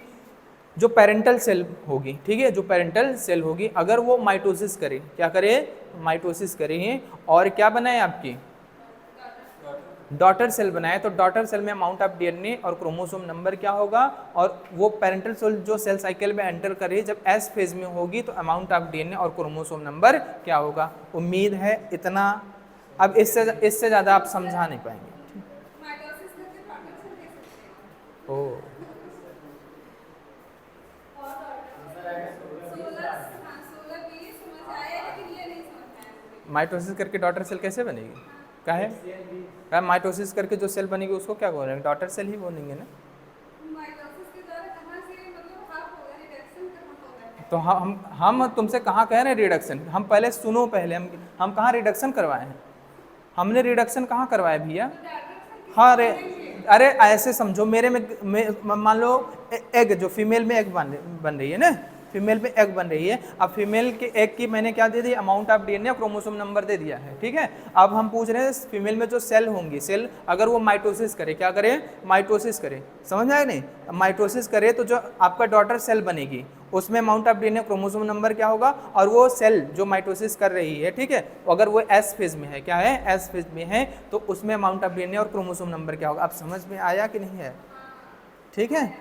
जो पेरेंटल सेल होगी, ठीक है, जो पेरेंटल सेल होगी अगर वो माइटोसिस करे, क्या करे? माइटोसिस करे और क्या बनाए? आपकी डॉटर सेल बनाए, तो डॉटर सेल में अमाउंट ऑफ डीएनए और क्रोमोसोम नंबर क्या होगा? और वो पेरेंटल सेल जो सेल साइकिल में एंटर कर रही है जब एस फेज में होगी तो अमाउंट ऑफ डीएनए और क्रोमोसोम नंबर क्या होगा। उम्मीद है इतना, अब इससे ज़्यादा आप समझा नहीं पाएंगे। ओ माइटोसिस करके डॉटर सेल कैसे बनेगी? क्या है? माइटोसिस करके जो सेल बनेगी उसको क्या बोलेंगे? डॉटर सेल ही बोलेंगे ना। तो हम तुमसे कहाँ कह रहे हैं रिडक्शन? हम पहले सुनो, पहले हम कहाँ रिडक्शन करवाए हैं? हमने रिडक्शन कहाँ करवाया भैया? हाँ, अरे ऐसे समझो, मेरे में मान लो एग, जो फीमेल में एग बन रही है ना, फीमेल में एग बन रही है। अब फीमेल के एग की मैंने क्या दे दी? Amount of DNA chromosome number दे दिया है, ठीक है। अब हम पूछ रहे हैं फीमेल में जो सेल होंगी, सेल अगर वो माइटोसिस करे, क्या करे? माइटोसिस करे। समझ आया नहीं? माइटोसिस करे तो जो आपका डॉटर सेल बनेगी उसमें amount of DNA chromosome number क्या होगा? और वो सेल जो माइटोसिस कर रही है, ठीक है, अगर वो एस फेज में है, क्या है? एस फेज में है, तो उसमें अमाउंट ऑफ डीएनए और क्रोमोसोम नंबर क्या होगा। अब समझ में आया कि नहीं है? ठीक है,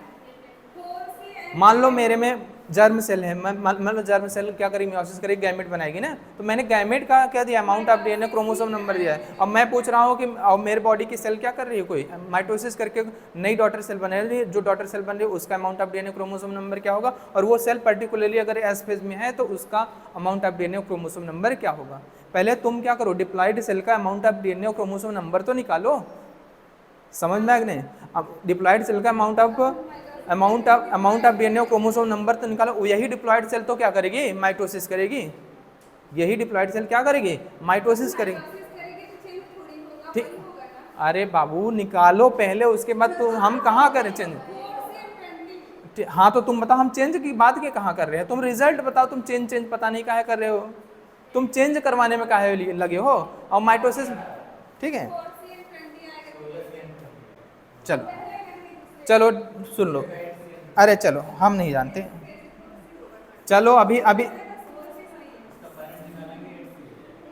मान लो मेरे में जर्म सेल है, मान लो जर्म सेल क्या करेगी? मियोसिस करेगी, गैमेट बनाएगी ना, तो मैंने गैमेट का क्या दिया? Amount of DNA chromosome number दिया है। अब मैं पूछ रहा हूँ कि मेरे बॉडी की सेल क्या कर रही है? कोई माइटोसिस करके नई डॉटर सेल बना रही है, जो डॉटर सेल बन रही है उसका amount of DNA chromosome number क्या होगा? और वो सेल पर्टिकुलरली अगर एस फेज में है तो उसका amount of DNA chromosome number क्या होगा। पहले तुम क्या करो? डिप्लॉइड सेल का amount of DNA chromosome number तो निकालो। समझ में आ गया नहीं? अब डिप्लॉइड सेल का amount of amount of DNA और क्रोमोसोम नंबर तो निकालो, यही डिप्लॉयड सेल तो क्या करेगी, माइटोसिस करेगी। यही डिप्लॉयड सेल क्या करेगी, माइटोसिस करेगी। ठीक, अरे बाबू निकालो पहले, उसके बाद तो हम कहाँ करें चेंज। हाँ तो तुम बताओ, हम चेंज की बात के कहाँ कर रहे हैं, तुम रिजल्ट बताओ, तुम चेंज पता नहीं काहे कर रहे हो, तुम चेंज करवाने में काहे लगे हो, और माइटोसिस। ठीक है, चलो चलो सुन लो, अरे चलो हम नहीं जानते, चलो अभी अभी,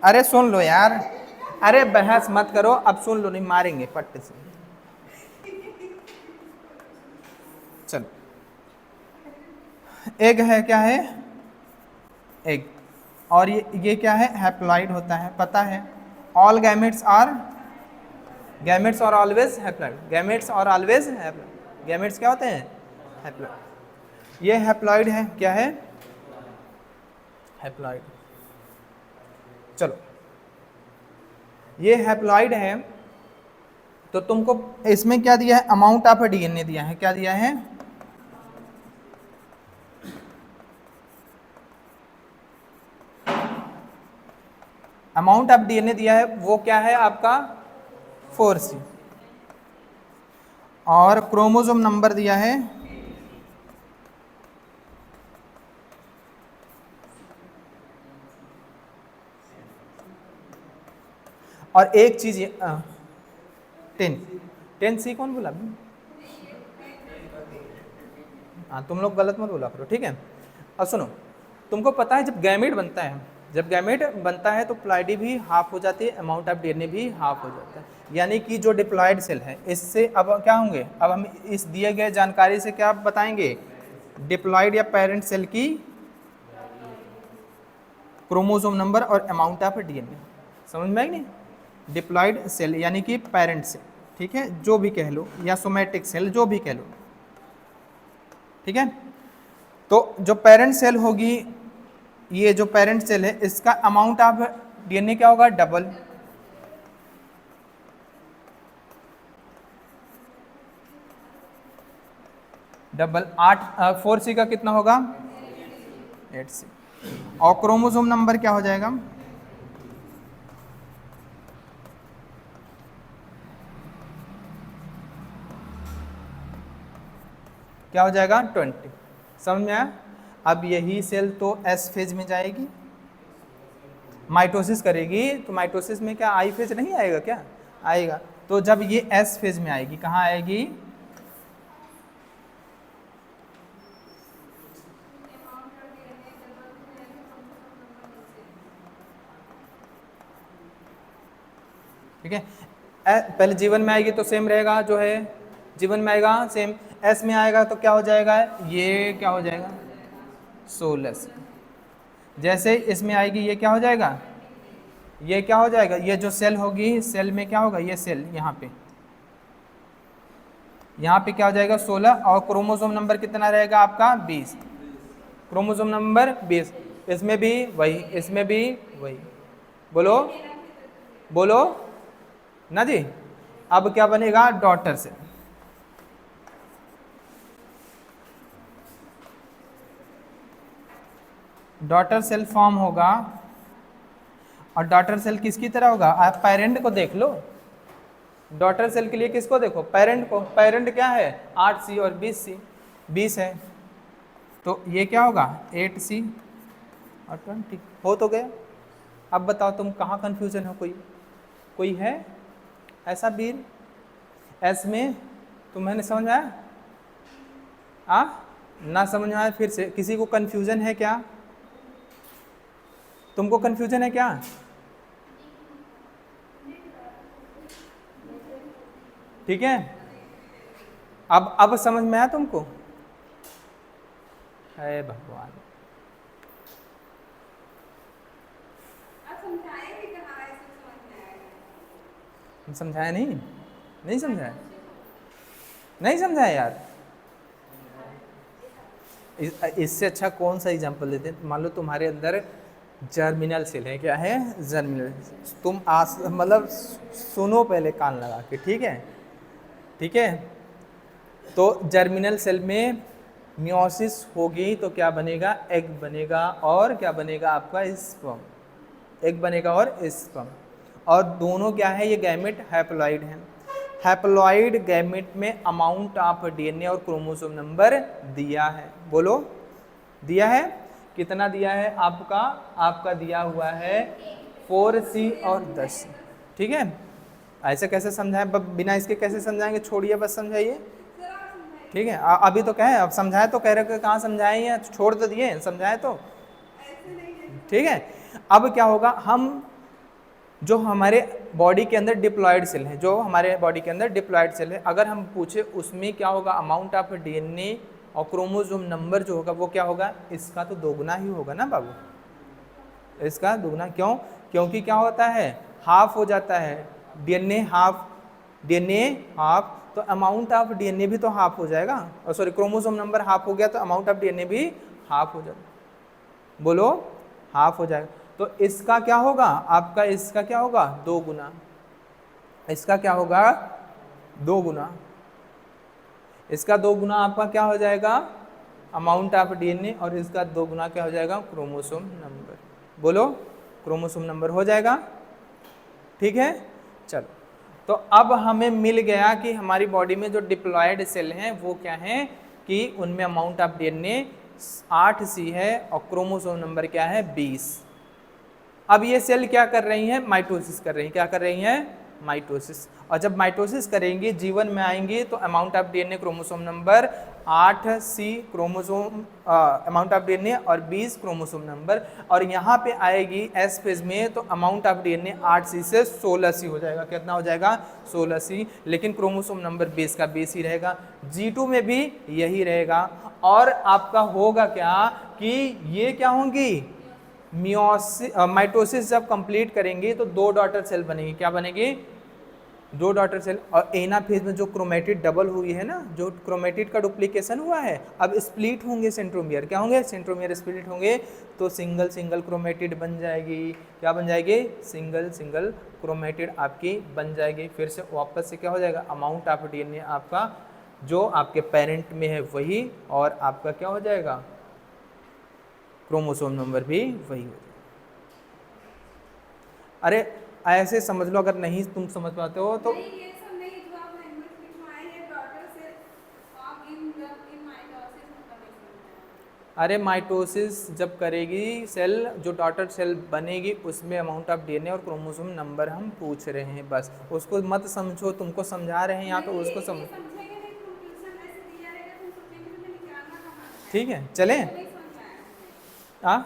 अरे सुन लो यार, अरे बहस मत करो, अब सुन लो, नहीं मारेंगे पट्टे से। चलो, एग है, क्या है, एग, और ये क्या है, हैप्लॉइड होता है, पता है। ऑल गैमेट्स आर, गैमेट्स और ऑलवेज हैप्लॉइड, गैमेट्स और ऑलवेज हैप्लॉइड, गैमेट्स क्या होते हैं, हैप्लॉइड। ये हैप्लॉइड है, क्या है, हैप्लॉइड। चलो, ये हैप्लॉइड है, तो तुमको इसमें क्या दिया है, अमाउंट ऑफ डीएनए दिया है, क्या दिया है, अमाउंट ऑफ डीएनए दिया है, वो क्या है आपका 4C, और क्रोमोसोम नंबर दिया है, और एक चीज 10C कौन बोला, हाँ तुम लोग गलत मत बोला करो, ठीक है। अब सुनो, तुमको पता है जब गैमेट बनता है, जब गैमेट बनता है तो प्लाइडी भी हाफ हो जाती है, अमाउंट ऑफ डीएनए भी हाफ हो जाता है, यानी कि जो डिप्लॉयड सेल है इससे अब क्या होंगे, अब हम इस दिए गए जानकारी से क्या बताएंगे, डिप्लॉयड या पेरेंट सेल की क्रोमोसोम नंबर और अमाउंट ऑफ डीएनए, समझ में आई नहीं। डिप्लॉयड सेल यानी कि पेरेंट सेल, ठीक है, जो भी कह लो, या सोमैटिक सेल, जो भी कह लो, ठीक है। तो जो पेरेंट सेल होगी, ये जो पेरेंट सेल है, इसका अमाउंट ऑफ डीएनए क्या होगा, डबल, डबल 4C का कितना होगा, 8C, और क्रोमोसोम नंबर क्या हो जाएगा, क्या हो जाएगा 20, समझ में आया। अब यही सेल तो एस फेज में जाएगी, माइटोसिस करेगी, तो माइटोसिस में क्या आई फेज नहीं आएगा, क्या आएगा, तो जब ये एस फेज में आएगी, कहाँ आएगी, ठीक है। पहले जीवन में आएगी तो सेम रहेगा, जो है जीवन में आएगा सेम, एस में आएगा तो क्या हो जाएगा, ये क्या हो जाएगा 16, जैसे इसमें आएगी ये क्या हो जाएगा, ये क्या हो जाएगा, ये जो सेल होगी, सेल में क्या होगा, ये सेल यहाँ पे क्या हो जाएगा 16, और क्रोमोसोम नंबर कितना रहेगा आपका 20, क्रोमोसोम नंबर 20, इसमें भी वही, इसमें भी वही, बोलो बोलो ना जी। अब क्या बनेगा, daughter cell, daughter cell form होगा, और डॉटर सेल किसकी तरह होगा, आप पेरेंट को देख लो, डॉटर सेल के लिए किसको देखो, पेरेंट को, पेरेंट क्या है 8C और 20C, 20 है, तो ये क्या होगा 8C और 20, हो तो गया। अब बताओ तुम कहाँ कंफ्यूजन हो, कोई है ऐसा वीर, एस में तुम्हें समझ में आया, ना समझ में आया, फिर से किसी को कंफ्यूजन है क्या, तुमको कंफ्यूजन है क्या, ठीक है। अब समझ में आया तुमको, है भगवान, समझाया नहीं समझाया, नहीं समझाया यार। इससे अच्छा कौन सा एग्जांपल देते हैं, मान लो तुम्हारे अंदर जर्मिनल सेल है, क्या है जर्मिनल, तुम मतलब सुनो पहले कान लगा के, ठीक है, ठीक है। तो जर्मिनल सेल में मियोसिस होगी तो क्या बनेगा, एग बनेगा, और क्या बनेगा आपका स्पर्म, एग बनेगा और स्पर्म। और दोनों क्या है, ये गैमेट हैप्लॉइड हैं। हैप्लॉइड गैमेट में अमाउंट ऑफ डीएनए और क्रोमोसोम नंबर दिया है, बोलो दिया है, कितना दिया है आपका, आपका दिया हुआ है 4C और 10। ठीक है, ऐसे कैसे समझाएं, बिना इसके कैसे समझाएंगे, छोड़िए बस समझाइए। ठीक है, अभी तो कहें, अब समझाए तो कह रहे कहाँ समझाएं, या छोड़ तो दिए, समझाए तो ठीक है। अब क्या होगा, हम जो हमारे बॉडी के अंदर डिप्लॉयड सेल है, जो हमारे बॉडी के अंदर डिप्लॉयड सेल है, अगर हम पूछे उसमें क्या होगा, अमाउंट ऑफ डीएनए और क्रोमोसोम नंबर जो होगा वो क्या होगा, इसका तो दोगुना ही होगा ना बाबू, इसका दोगुना। क्यों, क्योंकि क्या होता है, हाफ हो जाता है डीएनए, हाफ डीएनए हाफ, तो अमाउंट ऑफ डीएनए भी तो हाफ हो जाएगा, और सॉरी क्रोमोसोम नंबर हाफ हो गया तो अमाउंट ऑफ डीएनए भी हाफ हो जाएगा, बोलो हाफ हो जाएगा। तो इसका क्या होगा आपका, इसका क्या होगा, 2 गुना, इसका क्या होगा 2 गुना, इसका 2 गुना आपका क्या हो जाएगा, अमाउंट ऑफ डीएनए, और इसका 2 गुना क्या हो जाएगा, क्रोमोसोम नंबर, बोलो क्रोमोसोम नंबर हो जाएगा। ठीक है, चलो, तो अब हमें मिल गया कि हमारी बॉडी में जो डिप्लॉयड सेल हैं वो क्या हैं, कि उनमें अमाउंट ऑफ डीएनए 8C है और क्रोमोसोम नंबर क्या है 20। अब ये सेल क्या कर रही हैं, माइटोसिस कर रही हैं, क्या कर रही हैं, माइटोसिस। और जब माइटोसिस करेंगी, जीवन में आएंगी, तो amount of DNA chromosome number 8C chromosome, amount of DNA और 20 क्रोमोसोम नंबर, और यहाँ पे आएगी एस फेज में, तो अमाउंट ऑफ डीएनए 8C से 16C हो जाएगा, कितना हो जाएगा 16C, लेकिन क्रोमोसोम नंबर 20 का 20 ही रहेगा। G2 में भी यही रहेगा, और आपका होगा क्या कि ये क्या होंगी, माइटोसिस जब कंप्लीट करेंगे तो 2 डॉटर सेल बनेगी, क्या बनेगी, 2 डॉटर सेल, और एनाफेज में जो क्रोमेटिड डबल हुई है ना, जो क्रोमेटिड का डुप्लीकेशन हुआ है, अब स्प्लिट होंगे सेंट्रोमियर, क्या होंगे, सेंट्रोमियर स्प्लिट होंगे, तो सिंगल सिंगल क्रोमेटिड बन जाएगी, क्या बन जाएगी, सिंगल सिंगल क्रोमेटिड आपकी बन जाएगी। फिर से वापस से क्या हो जाएगा, अमाउंट ऑफ डीएनए आपका जो आपके पेरेंट में है वही, और आपका क्या हो जाएगा, क्रोमोसोम नंबर भी वही हो जाएगा। अरे ऐसे समझ लो, अगर नहीं तुम समझ पाते हो तो अरे माइटोसिस जब करेगी सेल, जो डॉटर सेल बनेगी उसमें अमाउंट ऑफ डीएनए और क्रोमोसोम नंबर हम पूछ रहे हैं, बस उसको मत समझो, तुमको समझा रहे हैं यहाँ पे, उसको समझ, ठीक है चले आ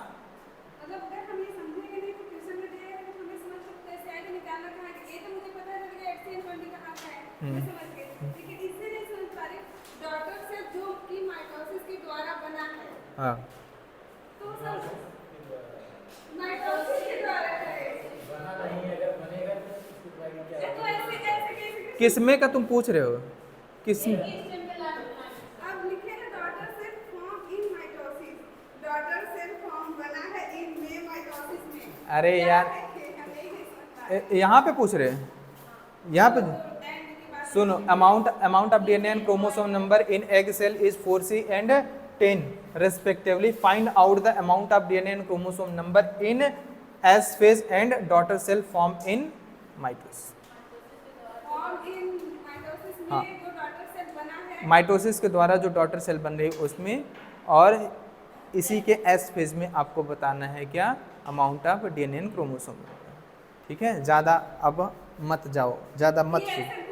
हाँ, किसमें का तुम पूछ रहे हो, किसमें, अरे यार यहाँ पे पूछ रहे हैं, यहाँ पे सुनो, amount of DNA and chromosome number in egg cell is 4C and 10 respectively. Find out the amount of DNA and chromosome number in S phase and daughter cell form in mitosis. हाँ, mitosis के द्वारा जो daughter cell बन रही है उसमें, और इसी के एस फेज में आपको बताना है क्या, amount of DNA and chromosome. ठीक है, ज़्यादा अब मत जाओ, ज़्यादा मत सुनो,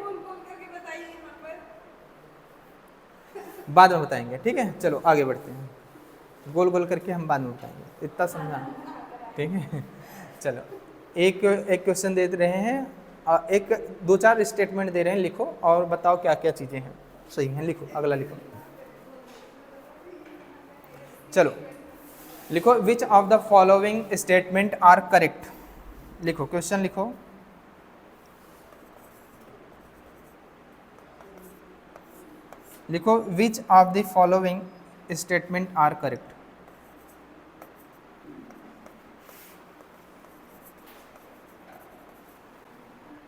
बाद में बताएंगे, ठीक है। चलो आगे बढ़ते हैं, गोल गोल करके हम बाद में बताएंगे, इतना समझा, ठीक है। चलो एक क्वेश्चन दे रहे हैं, एक 2-4 स्टेटमेंट दे रहे हैं, लिखो और बताओ क्या क्या चीज़ें हैं सही हैं, लिखो अगला लिखो। चलो लिखो, which of the following statement are correct, लिखो क्वेश्चन लिखो। लिखो, which of the following statement are correct.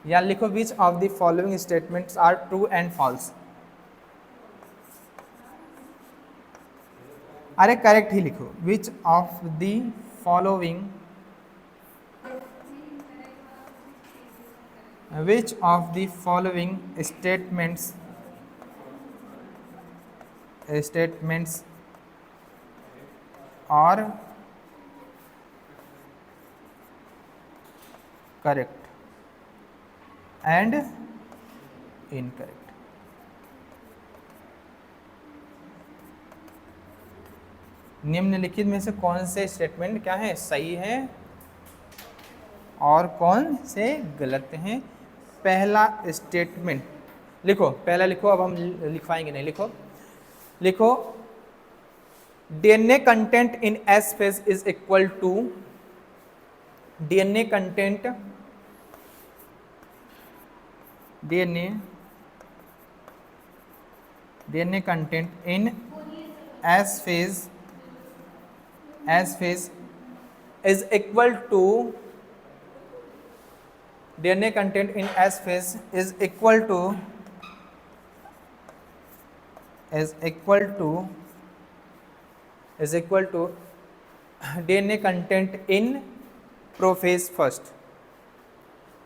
या लिखो, which of the following statements are true and false. अरे करेक्ट ही लिखो, which of the following, which of the following statements are correct and incorrect? निम्नलिखित में से कौन से स्टेटमेंट क्या है, सही है और कौन से गलत हैं? पहला स्टेटमेंट लिखो, पहला लिखो, अब हम लिखवाएंगे नहीं, लिखो लिखो DNA content in S phase is equal to, DNA content, DNA content in S phase is equal to, DNA content in S phase is equal to DNA content in prophase first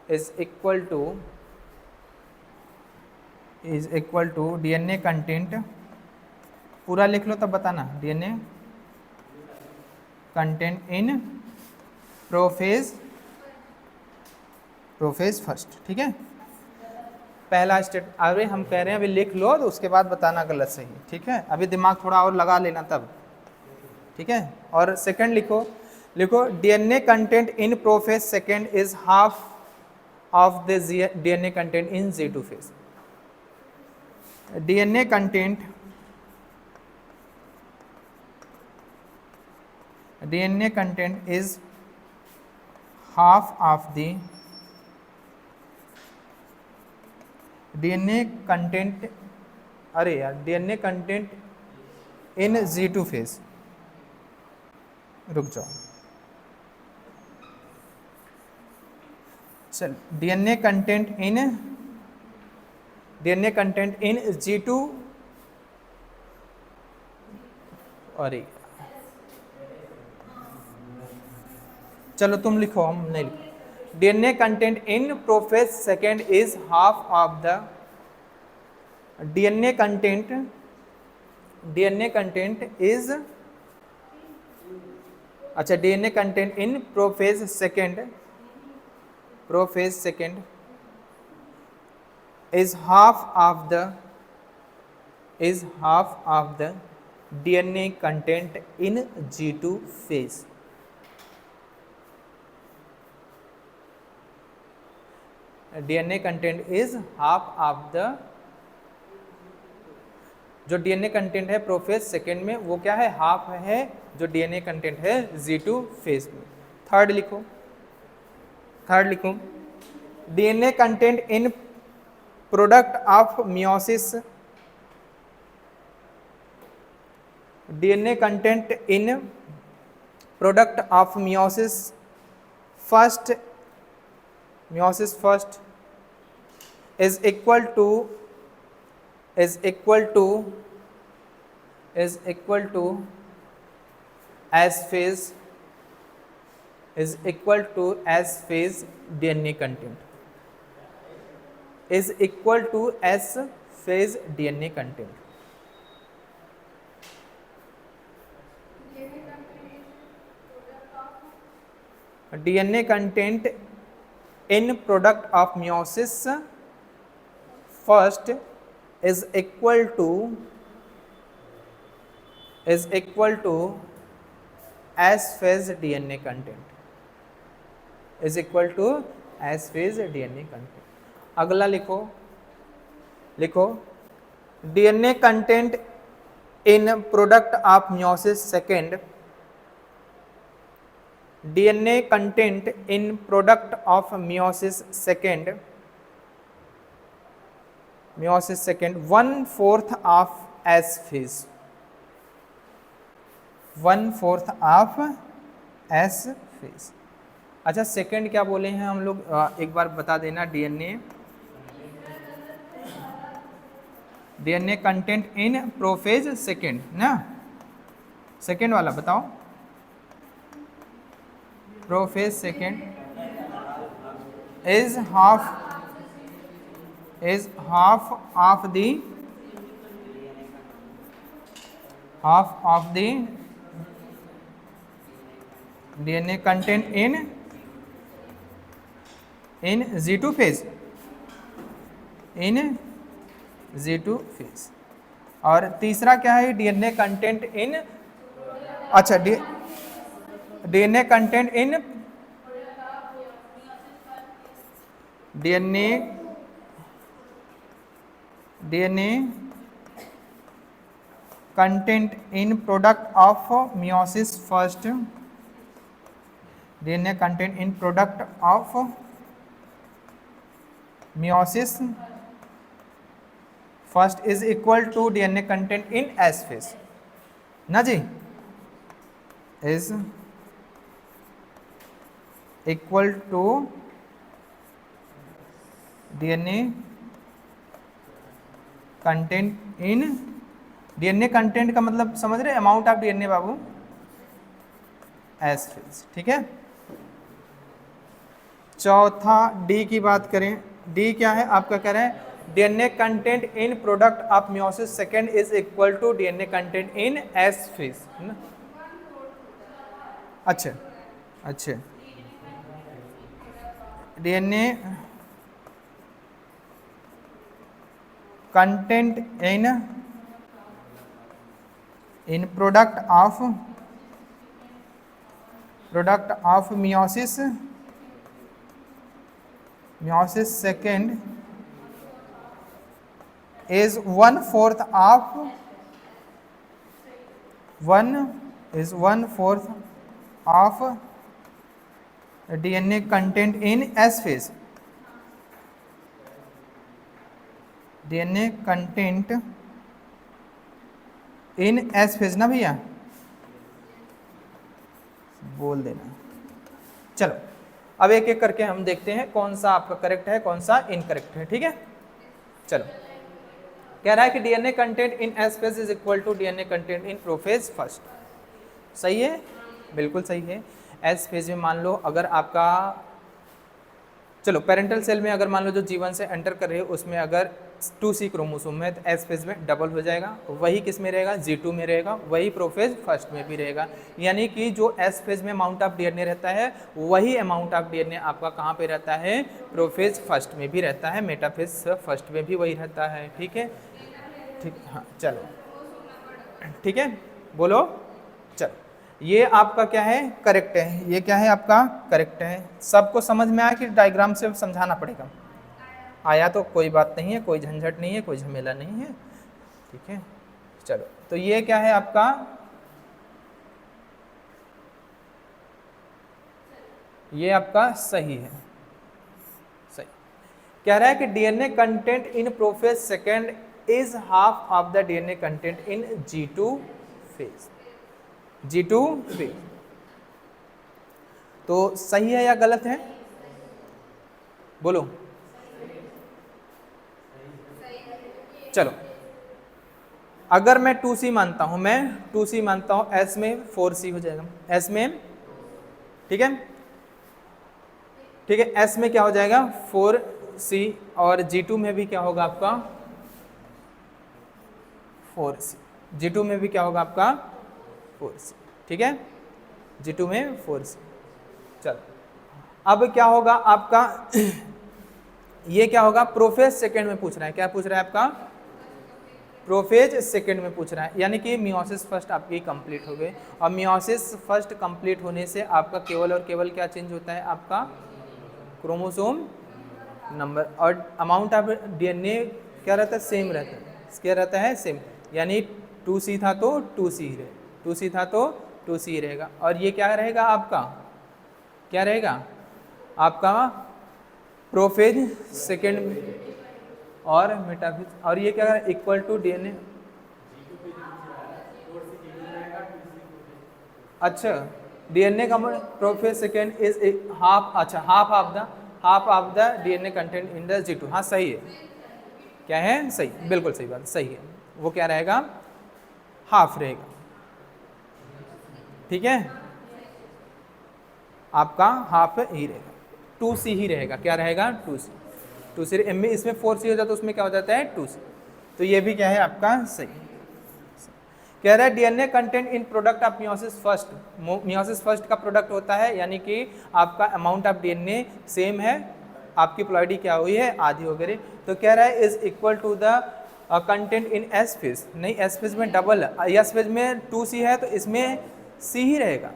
is equal to DNA content, पूरा लिख लो तब बताना, DNA content in prophase first, ठीक है। पहला state, अरे हम कह रहे हैं अभी लिख लो तो उसके बाद बताना गलत सही, ठीक है, अभी दिमाग थोड़ा और लगा लेना तब, ठीक है। और सेकंड लिखो, DNA content in prophase second is half of the DNA content in Z2 phase. DNA content is half of the DNA content, अरे यार डीएनए कंटेंट इन Z2 फेज, रुक जाओ, चल डीएनए कंटेंट इन Z2, अरे चलो तुम लिखो, हम नहीं लिखो। DNA content in prophase second is half of the DNA content is, अच्छा DNA content in prophase second is half of the DNA content in G2 phase। DNA content is half of the, जो DNA content है prophase second में वो क्या है, half है जो DNA content है Z2 फेज में। थर्ड लिखो, DNA content in product of meiosis, DNA content in product of meiosis first is equal to S phase DNA content is equal to S phase DNA content। DNA content in product of meiosis first is equal to S phase DNA content is equal to S phase DNA content। अगला लिखो DNA content in product of meiosis second, DNA content in product of meiosis second 1/4 of S phase, 1/4 of S phase। अच्छा second क्या बोले हैं हम लोग, एक बार बता देना, DNA content in prophase second ना, सेकेंड वाला बताओ, prophase second is half of the DNA content in G2 phase, in G2 phase। और तीसरा क्या है, DNA कंटेंट इन, अच्छा DNA content in DNA content in product of meiosis first, DNA content in product of meiosis first is equal to DNA content in S phase ना जी, is equal to DNA content in, DNA content का मतलब समझ रहे, amount of DNA Babu, S phase. ठीक है, चौथा D की बात करें, डी क्या है आपका, कह रहे हैं DNA content in product of meiosis second is equal to DNA content in S phase. अच्छा अच्छा, DNA content in product of meiosis second is 1/4 of DNA content in S phase, DNA content in S phase ना भैया, बोल देना। चलो अब एक एक करके हम देखते हैं कौन सा आपका करेक्ट है, कौन सा इनकरेक्ट है। ठीक है, चलो कह रहा है कि DNA content in S phase is equal to DNA content in prophase first. सही है, बिल्कुल सही है। एस फेज में मान लो अगर आपका, चलो पेरेंटल सेल में अगर मान लो जो जीवन से एंटर कर रहे हो उसमें अगर 2C क्रोमोसोम है तो एस फेज में डबल हो जाएगा, वही किस में रहेगा, G2 में रहेगा, वही प्रोफेज फर्स्ट में भी रहेगा। यानी कि जो एस फेज में अमाउंट ऑफ डीएनए रहता है वही अमाउंट ऑफ डीएनए आपका कहाँ पे रहता है, प्रोफेज फर्स्ट में भी रहता है, मेटाफेज फर्स्ट में भी वही रहता है। ठीक है, ठीक, हाँ चलो ठीक है, बोलो। चलो ये आपका क्या है, करेक्ट है, ये क्या है आपका करेक्ट है। सबको समझ में आया कि डायग्राम से समझाना पड़ेगा? आया तो कोई बात नहीं है, कोई झंझट नहीं है, कोई झमेला नहीं है। ठीक है, चलो तो ये क्या है आपका, ये आपका सही है, सही। कह रहा है कि DNA content in prophase second is half of the DNA content in G2 phase, G2 phase. तो सही है या गलत है, बोलो। चलो अगर मैं 2C मानता हूं, मैं 2C मानता हूं, S में 4C हो जाएगा, S में, ठीक है, ठीक है, S में क्या हो जाएगा 4C, और G2 में भी क्या होगा आपका 4C, G2 में भी क्या होगा आपका 4C। ठीक है, G2 में 4C। चलो अब क्या होगा आपका ये क्या होगा, प्रोफेज सेकेंड में पूछ रहा है, क्या पूछ रहा है आपका, प्रोफेज सेकेंड में पूछ रहा है। यानी कि मियोसिस फर्स्ट आपकी कंप्लीट हो गई, और मियोसिस फर्स्ट कंप्लीट होने से आपका केवल और केवल क्या चेंज होता है, आपका क्रोमोसोम नंबर, और अमाउंट ऑफ डीएनए क्या रहता है, सेम रहता है। क्या रहता है, सेम। यानी 2C था तो 2C ही रहेगा, 2C था तो 2C रहेगा, और ये क्या रहेगा आपका, क्या रहेगा आपका प्रोफेज सेकेंड में, और मेटाफेज, और ये क्या है इक्वल टू डीएनए। अच्छा, डीएनए का प्रोफेज सेकेंड इज हाफ, अच्छा half of the DNA content in the G2। हाँ सही है, क्या है, सही, बिल्कुल सही बात, सही है। वो क्या रहेगा, हाफ रहेगा। ठीक है, आपका हाफ ही रहेगा, 2C ही रहेगा। क्या रहेगा? 2C में इसमें 4C हो जाता है, उसमें क्या हो जाता है? 2C। तो ये भी क्या है आपका सही। कह रहा है DNA content in product of meiosis first, meiosis first का प्रोडक्ट होता है, यानी कि आपका अमाउंट ऑफ डीएनए सेम है, आपकी प्लॉइडी क्या हुई है? आधी वगैरह। तो कह रहा है is equal to the content in S phase. नहीं, एस फेज में डबल, एस फेज में 2C है तो इसमें C ही रहेगा।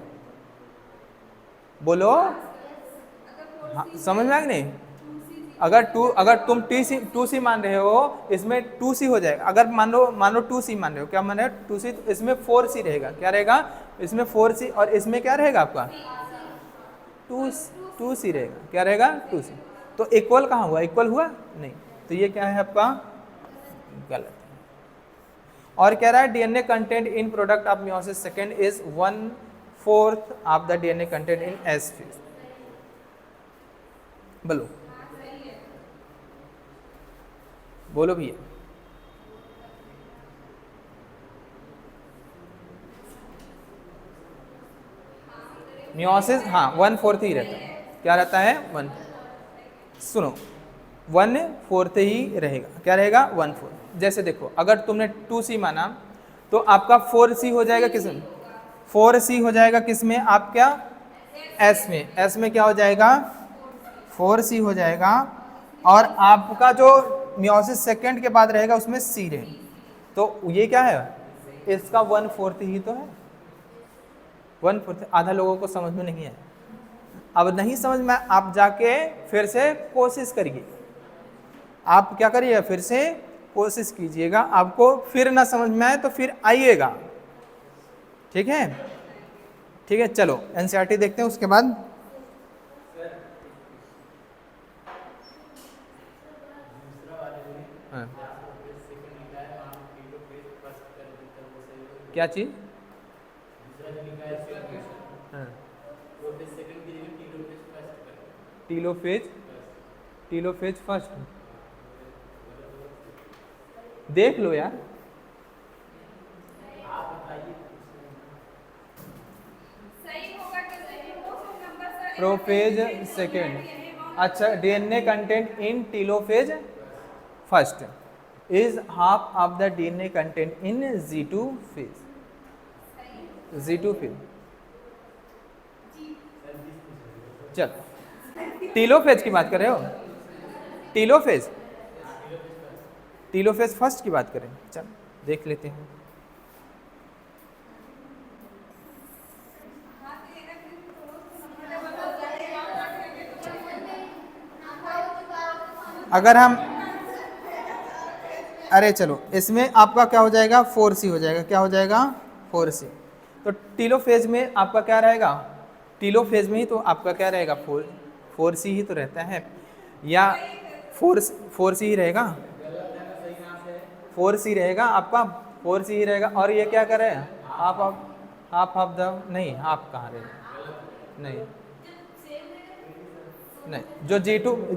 बोलो, हाँ, समझ में आ गया नहीं? अगर तुम 2C मान रहे हो, इसमें 2C हो जाएगा। अगर मान लो 2C मान रहे हो, क्या मान रहे हो? 2C, तो इसमें 4C रहेगा। क्या रहेगा? इसमें 4C, और इसमें क्या रहेगा आपका? 2C रहेगा। क्या रहेगा? 2C। तो इक्वल कहाँ हुआ? इक्वल हुआ नहीं, तो ये क्या है आपका? गलत। और कह रहा है DNA content in product of meiosis second is 1/4 of the DNA content in S phase. बोलो बोलो भैया। मियोसिस, हाँ, 1/4 ही रहता है। क्या रहता है? 1। सुनो, 1/4 ही रहेगा। क्या रहेगा? 1/4। जैसे देखो, अगर तुमने 2C माना तो आपका 4C हो जाएगा किसमें? 4C हो जाएगा किसमें? आपका S में। S में क्या हो जाएगा? 4C हो जाएगा। और आपका जो मियोसिस सेकेंड के बाद रहेगा उसमें C रहेगा। तो ये क्या है? इसका 1/4 ही तो है। 1/4। आधा लोगों को समझ में नहीं है। अब नहीं समझ में, आप जाके फिर से कोशिश करिए। आप क्या करिए? फिर से कोशिश कीजिएगा। आपको फिर ना समझ में आए तो फिर आइएगा। ठीक है? ठीक है, चलो एनसीईआरटी देखते हैं उसके बाद। हाँ। क्या चीज? हाँ। Telophase first. देख लो यार, प्रोफेज सेकेंड। अच्छा, DNA content in telophase first is half of the DNA content in G2 phase. G2 phase. चल, टीलोफेज की बात कर रहे हो? टीलोफेज फर्स्ट की बात करें। चल देख लेते हैं। अगर हम, अरे चलो, इसमें आपका क्या हो जाएगा? 4C हो जाएगा। क्या हो जाएगा? 4C। तो टीलोफेज में आपका क्या रहेगा? टीलोफेज में ही तो आपका क्या रहेगा? 4C ही तो रहता है, या 4C ही रहेगा। 4C रहेगा आपका, 4C ही रहेगा। और ये क्या करे? हाफ ऑफ द, नहीं, हाफ कहाँ रहेगा? नहीं नहीं, जो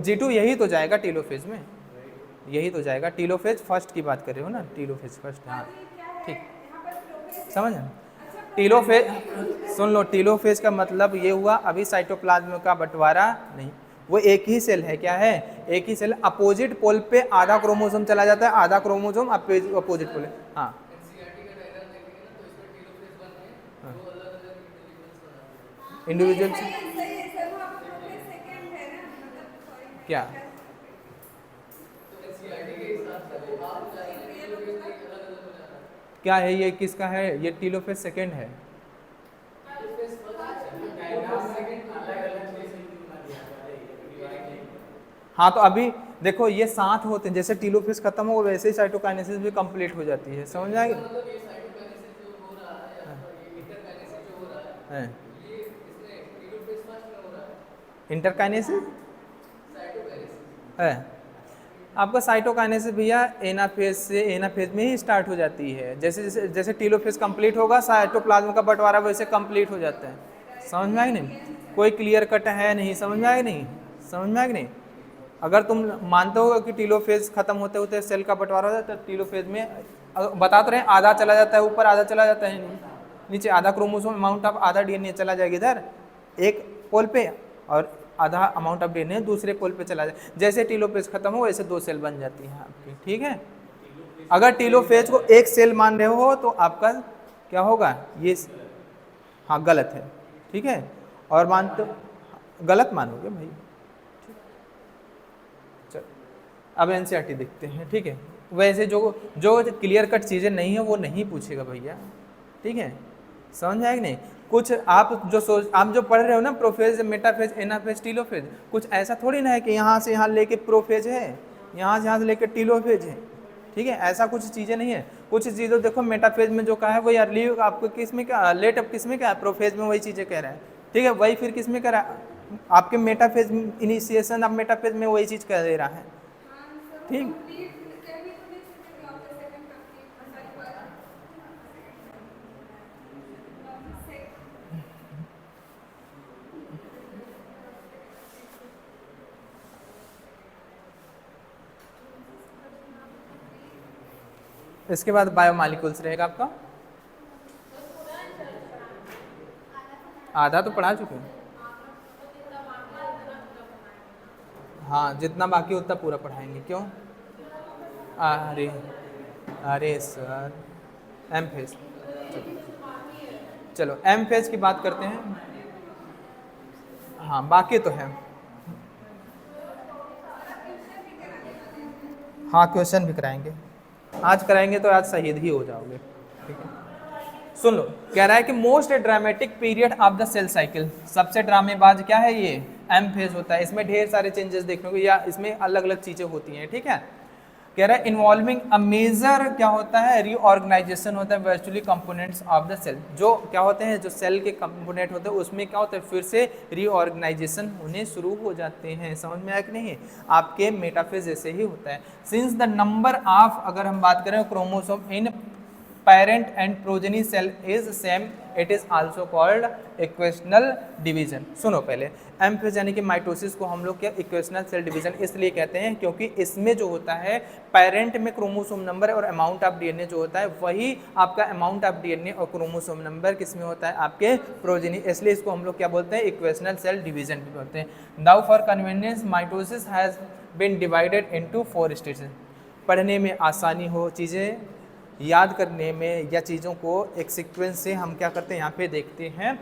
G2 यही तो जाएगा टीलोफेज में, यही तो जाएगा। टीलोफेज फर्स्ट की बात कर रहे हो ना? टीलोफेज फर्स्ट, हाँ ठीक, समझ। टीलोफेज, सुन लो, टीलोफेज का मतलब ये हुआ अभी साइटोप्लाज्म का बंटवारा नहीं, वो एक ही सेल है। क्या है? एक ही सेल। अपोजिट पोल पे आधा क्रोमोसोम चला जाता है, आधा क्रोमोसोम अपोजिट पोल। हाँ, इंडिविजुअल क्या? क्या है ये? किसका है ये? टीलोफेज सेकेंड है। हाँ, तो अभी देखो ये साथ होते हैं, जैसे टीलोफेज खत्म हो वैसे ही साइटोकाइनेसिस भी कंप्लीट हो जाती है। समझ में आएगी? इंटरकाइनेसिस है आपका। साइटोकाइनेसिस भैया एनाफेज से, एनाफेज में ही स्टार्ट हो जाती है। जैसे जैसे जैसे टीलोफेज कंप्लीट होगा, साइटोप्लाज्म का बंटवारा वैसे कंप्लीट हो जाता है। समझ में आएगी नहीं? कोई क्लियर कट है नहीं। समझ में आएगी नहीं? समझ में आएगी नहीं? अगर तुम मानते हो कि टीलोफेज खत्म होते होते सेल का बंटवारा हो जाता है, तो टीलोफेज में बता तो रहे आधा चला जाता है ऊपर, आधा चला जाता है नहीं। नीचे आधा क्रोमोसोम अमाउंट ऑफ आधा डीएनए चला जाएगा इधर एक पोल पे, और आधा अमाउंट ऑफ डीएनए दूसरे पोल पे चला जाए। जैसे टीलोफेज खत्म हो वैसे 2 सेल बन जाती हैं आपकी, ठीक है। अगर टीलोफेज को एक सेल मान रहे हो तो आपका क्या होगा, ये हाँ गलत है, ठीक है। और मान तो गलत मानोगे भाई। चलो अब एनसीईआरटी देखते हैं, ठीक है। वैसे जो क्लियर कट चीज़ें नहीं है वो नहीं पूछेगा भैया, ठीक है, समझ में आएगा नहीं। कुछ आप जो पढ़ रहे हो ना, प्रोफेज, मेटाफेज, एनाफेज, टीलोफेज, कुछ ऐसा थोड़ी ना है कि यहाँ से यहाँ लेके प्रोफेज है, यहाँ से लेके टीलोफेज है, ठीक है, ऐसा कुछ चीज़ें नहीं है। कुछ चीज़ें देखो मेटाफेज में जो कहा है वही अर्ली आपको किस में क्या, लेट अब किस में क्या, प्रोफेज में वही चीज़ें कह रहा है, ठीक है। वही फिर किस में कह रहा है, आपके मेटाफेज इनिशिएशन ऑफ मेटाफेज में वही चीज़ कह दे रहा है, ठीक। इसके बाद बायोमॉलिक्यूल्स रहेगा आपका, आधा तो पढ़ा चुके हैं, हाँ जितना बाकी उतना पूरा पढ़ाएंगे, क्यों। अरे सर एम फेज, चलो एम फेज की बात करते हैं। हाँ बाकी तो है, हाँ क्वेश्चन भी कराएंगे, आज कराएंगे तो आज शहीद ही हो जाओगे, ठीक है। सुन लो, कह रहा है कि most dramatic period of the cell cycle, सबसे ड्रामेबाज क्या है, ये एम फेज होता है। इसमें ढेर सारे चेंजेस देखने को, या इसमें अलग अलग चीजें होती हैं, ठीक है। कह रहा है इन्वॉल्विंग अ मेजर क्या होता है, रीऑर्गेनाइजेशन होता है virtually components of the cell. जो क्या होते हैं, जो सेल के कंपोनेंट होते हैं उसमें क्या होता है, फिर से रीऑर्गेनाइजेशन होने शुरू हो जाते हैं। समझ में आया कि नहीं, आपके मेटाफेज जैसे ही होता है। सिंस द नंबर ऑफ, अगर हम बात करें chromosome in parent and progeny cell is same, it is also called equational division. सुनो पहले, एम फेज यानी कि माइटोसिस को हम लोग क्या इक्वेशनल सेल डिवीजन इसलिए कहते हैं क्योंकि इसमें जो होता है पेरेंट में क्रोमोसोम नंबर और अमाउंट ऑफ डीएनए जो होता है वही आपका अमाउंट ऑफ डीएनए और क्रोमोसोम नंबर किसमें होता है, आपके प्रोजेनी, इसलिए इसको हम लोग क्या बोलते हैं, इक्वेशनल सेल डिवीजन भी बोलते हैं। Now for convenience mitosis has been divided into 4 stages. पढ़ने में आसानी हो, चीज़ें याद करने में, या चीज़ों को एक सीक्वेंस से हम क्या करते हैं यहाँ पे देखते हैं।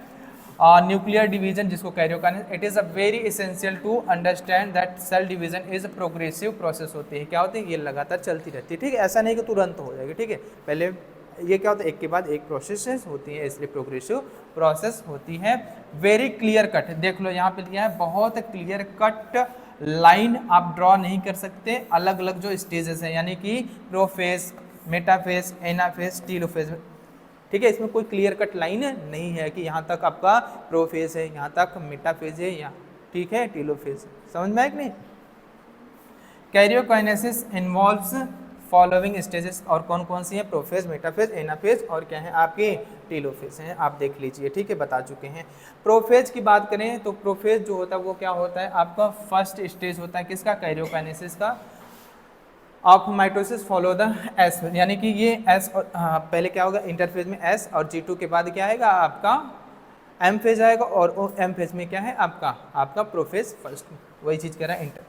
न्यूक्लियर डिवीजन जिसको karyokinesis, it is a very essential to understand that cell division is a progressive process होती है। क्या होती है, ये लगातार चलती रहती है, ठीक है, ऐसा नहीं कि तुरंत हो जाएगी, ठीक है। पहले ये क्या होता है, एक के बाद एक प्रोसेस होती है, इसलिए प्रोग्रेसिव प्रोसेस होती है। वेरी क्लियर कट, देख लो यहाँ पे दिया है, बहुत क्लियर कट लाइन आप ड्रॉ नहीं कर सकते, अलग अलग जो स्टेजेस हैं, यानी कि प्रोफेज, मेटाफेज, एनाफेज, टीलोफेज, ठीक है। इसमें कोई क्लियर कट लाइन नहीं है कि यहाँ तक आपका प्रोफेज है, यहाँ तक मेटाफेज है, यहाँ ठीक है टीलोफेज। समझ में आया कि नहीं। कैरियोकाइनेसिस इन्वॉल्व्स फॉलोइंग स्टेजेस, और कौन कौन सी है, प्रोफेज, मेटाफेज, एनाफेज और क्या है आपके टीलोफेज हैं, आप देख लीजिए, ठीक है, बता चुके हैं। प्रोफेज की बात करें तो प्रोफेज जो होता है वो क्या होता है, आपका फर्स्ट स्टेज होता है किसका, कैरियोकाइनेसिस का। Of mitosis follow the S, यानी कि ये एस और पहले क्या होगा, इंटरफेज में एस और G2 के बाद क्या आएगा आपका एम फेज आएगा, और एम फेज में क्या है आपका प्रोफेज फर्स्ट, वही चीज़ कह रहा है inter.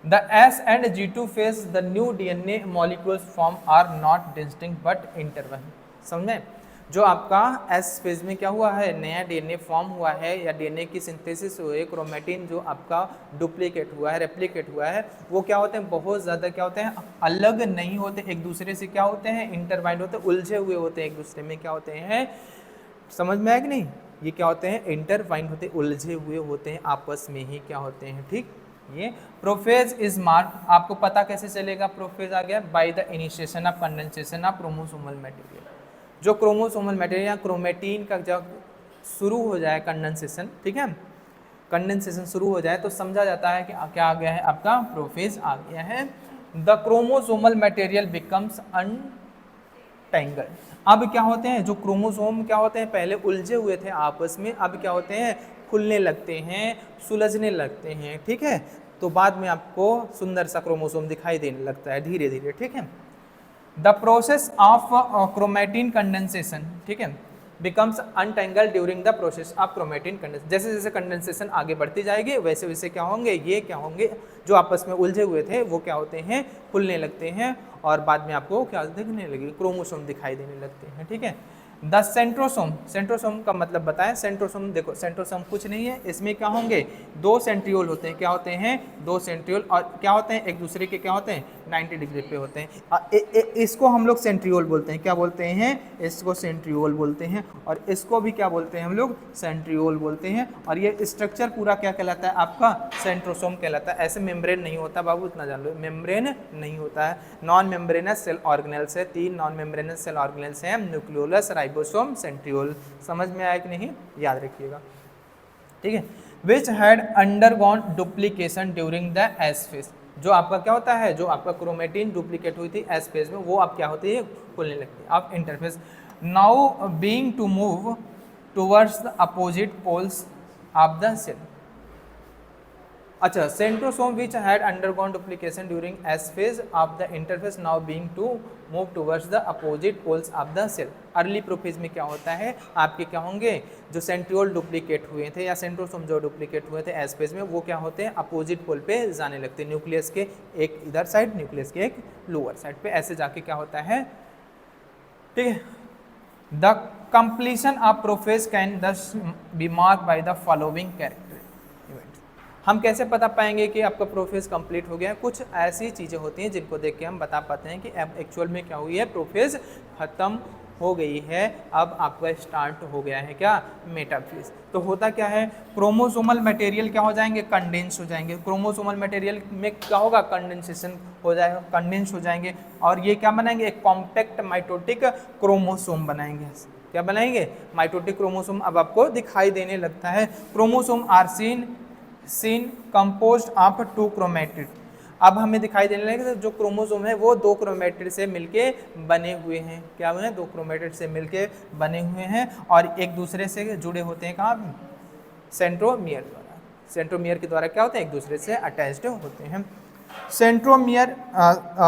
The S and G2 phase the new DNA molecules form are not distinct but intertwined. समझ में, जो आपका एस फेज में क्या हुआ है, नया डीएनए फॉर्म हुआ है, या डीएनए की सिंथेसिस हुई, क्रोमेटिन जो आपका डुप्लीकेट हुआ है, रेप्लिकेट हुआ है, वो क्या होते हैं, बहुत ज़्यादा क्या होते हैं, अलग नहीं होते एक दूसरे से, क्या होते हैं, इंटरबाइंड होते हैं, उलझे हुए होते हैं एक दूसरे में, क्या होते हैं, समझ में आया कि नहीं, ये क्या होते हैं, इंटरबाइंड होते हैं, उलझे हुए होते हैं, आपस में ही क्या होते हैं, ठीक। ये प्रोफेज इज मार्क, आपको पता कैसे चलेगा प्रोफेज आ गया, by the initiation of condensation of chromosomal material. जो क्रोमोसोमल मटेरियल या क्रोमेटिन का जब शुरू हो जाए कंडेंसेशन, ठीक है, कंडेंसेशन शुरू हो जाए तो समझा जाता है कि क्या आ गया है, आपका प्रोफेज आ गया है। The chromosomal material becomes untangled. अब क्या होते हैं, जो क्रोमोसोम क्या होते हैं, पहले उलझे हुए थे आपस में, अब क्या होते हैं, खुलने लगते हैं, सुलझने लगते हैं, ठीक है। तो बाद में आपको सुंदर सा क्रोमोसोम दिखाई देने लगता है धीरे धीरे, ठीक है। The process of chromatin condensation, ठीक है, becomes untangled during the process of chromatin condensation. जैसे जैसे कंडेंसेशन आगे बढ़ती जाएगी वैसे वैसे क्या होंगे, ये क्या होंगे, जो आपस में उलझे हुए थे वो क्या होते हैं, खुलने लगते हैं और बाद में आपको क्या दिखने लगेगी, क्रोमोसोम दिखाई देने लगते हैं। ठीक है, द सेंट्रोसोम, सेंट्रोसोम का मतलब बताएं। सेंट्रोसोम देखो, सेंट्रोसोम कुछ नहीं है, इसमें क्या होंगे, दो सेंट्रियोल होते हैं। क्या होते हैं, दो सेंट्रियोल, और क्या होते हैं, एक दूसरे के क्या होते हैं, 90 डिग्री पे होते हैं। इसको हम लोग सेंट्रियोल बोलते हैं। क्या बोलते हैं, इसको सेंट्रियोल बोलते हैं, और इसको भी क्या बोलते हैं हम लोग, सेंट्रियोल बोलते हैं। और ये स्ट्रक्चर पूरा क्या कहलाता है, आपका सेंट्रोसोम कहलाता है। ऐसे मेम्ब्रेन नहीं होता बाबू, इतना जान लो, मेम्ब्रेन नहीं होता है। नॉन मेम्ब्रेनस सेल ऑर्गेनेल्स है, 3 नॉन मेम्ब्रेनस सेल ऑर्गेनेल्स हैं, न्यूक्लियोलस, राइबोसोम, सेंट्रियोल। समझ में आया कि नहीं, याद रखिएगा। ठीक है, विच had undergone duplication during the S phase. जो आपका क्या होता है, जो आपका क्रोमेटिन डुप्लीकेट हुई थी एस फेज में, वो आप क्या होती है, खुलने लगती है। आप interphase now being to move towards the opposite poles of the cell. अच्छा, centrosome which had undergone duplication during S phase of the interphase now being to move towards the opposite poles of the cell. Early prophase में क्या होता है, आपके क्या होंगे, जो centriole duplicate हुए थे या सेंट्रोसोम जो डुप्लीकेट हुए थे एस फेज में, वो क्या होते हैं, अपोजिट पोल पे जाने लगते हैं। न्यूक्लियस के एक इधर साइड, न्यूक्लियस के एक लोअर साइड पे, ऐसे जाके क्या होता है। ठीक है, the completion of prophase can thus be marked by the following character. हम कैसे पता पाएंगे कि आपका प्रोफेज कंप्लीट हो गया है? कुछ ऐसी चीज़ें होती हैं जिनको देख के हम बता पाते हैं कि अब एक्चुअल में क्या हुई है, प्रोफेज खत्म हो गई है, अब आपका स्टार्ट हो गया है क्या, मेटाफेज। तो होता क्या है, क्रोमोसोमल मटेरियल क्या हो जाएंगे, कंडेंस हो जाएंगे। क्रोमोसोमल मटेरियल में क्या होगा, कंडेंसेशन हो जाएगा, कंडेंस हो जाएंगे, और ये क्या बनाएंगे, एक कॉम्पैक्ट माइटोटिक क्रोमोसोम बनाएंगे। क्या बनाएंगे, माइटोटिक क्रोमोसोम अब आपको दिखाई देने लगता है। Chromosome are seen composed of 2 chromatid. अब हमें दिखाई देने लगे जो क्रोमोसोम है वो 2 क्रोमेटिड से मिलके बने हुए हैं। क्या हुए हैं, 2 क्रोमेटिड से मिलके बने हुए हैं और एक दूसरे से जुड़े होते हैं। कहाँ, सेंट्रोमियर द्वारा। सेंट्रोमियर के द्वारा क्या होते हैं, एक दूसरे से अटैच्ड होते हैं। Centromere,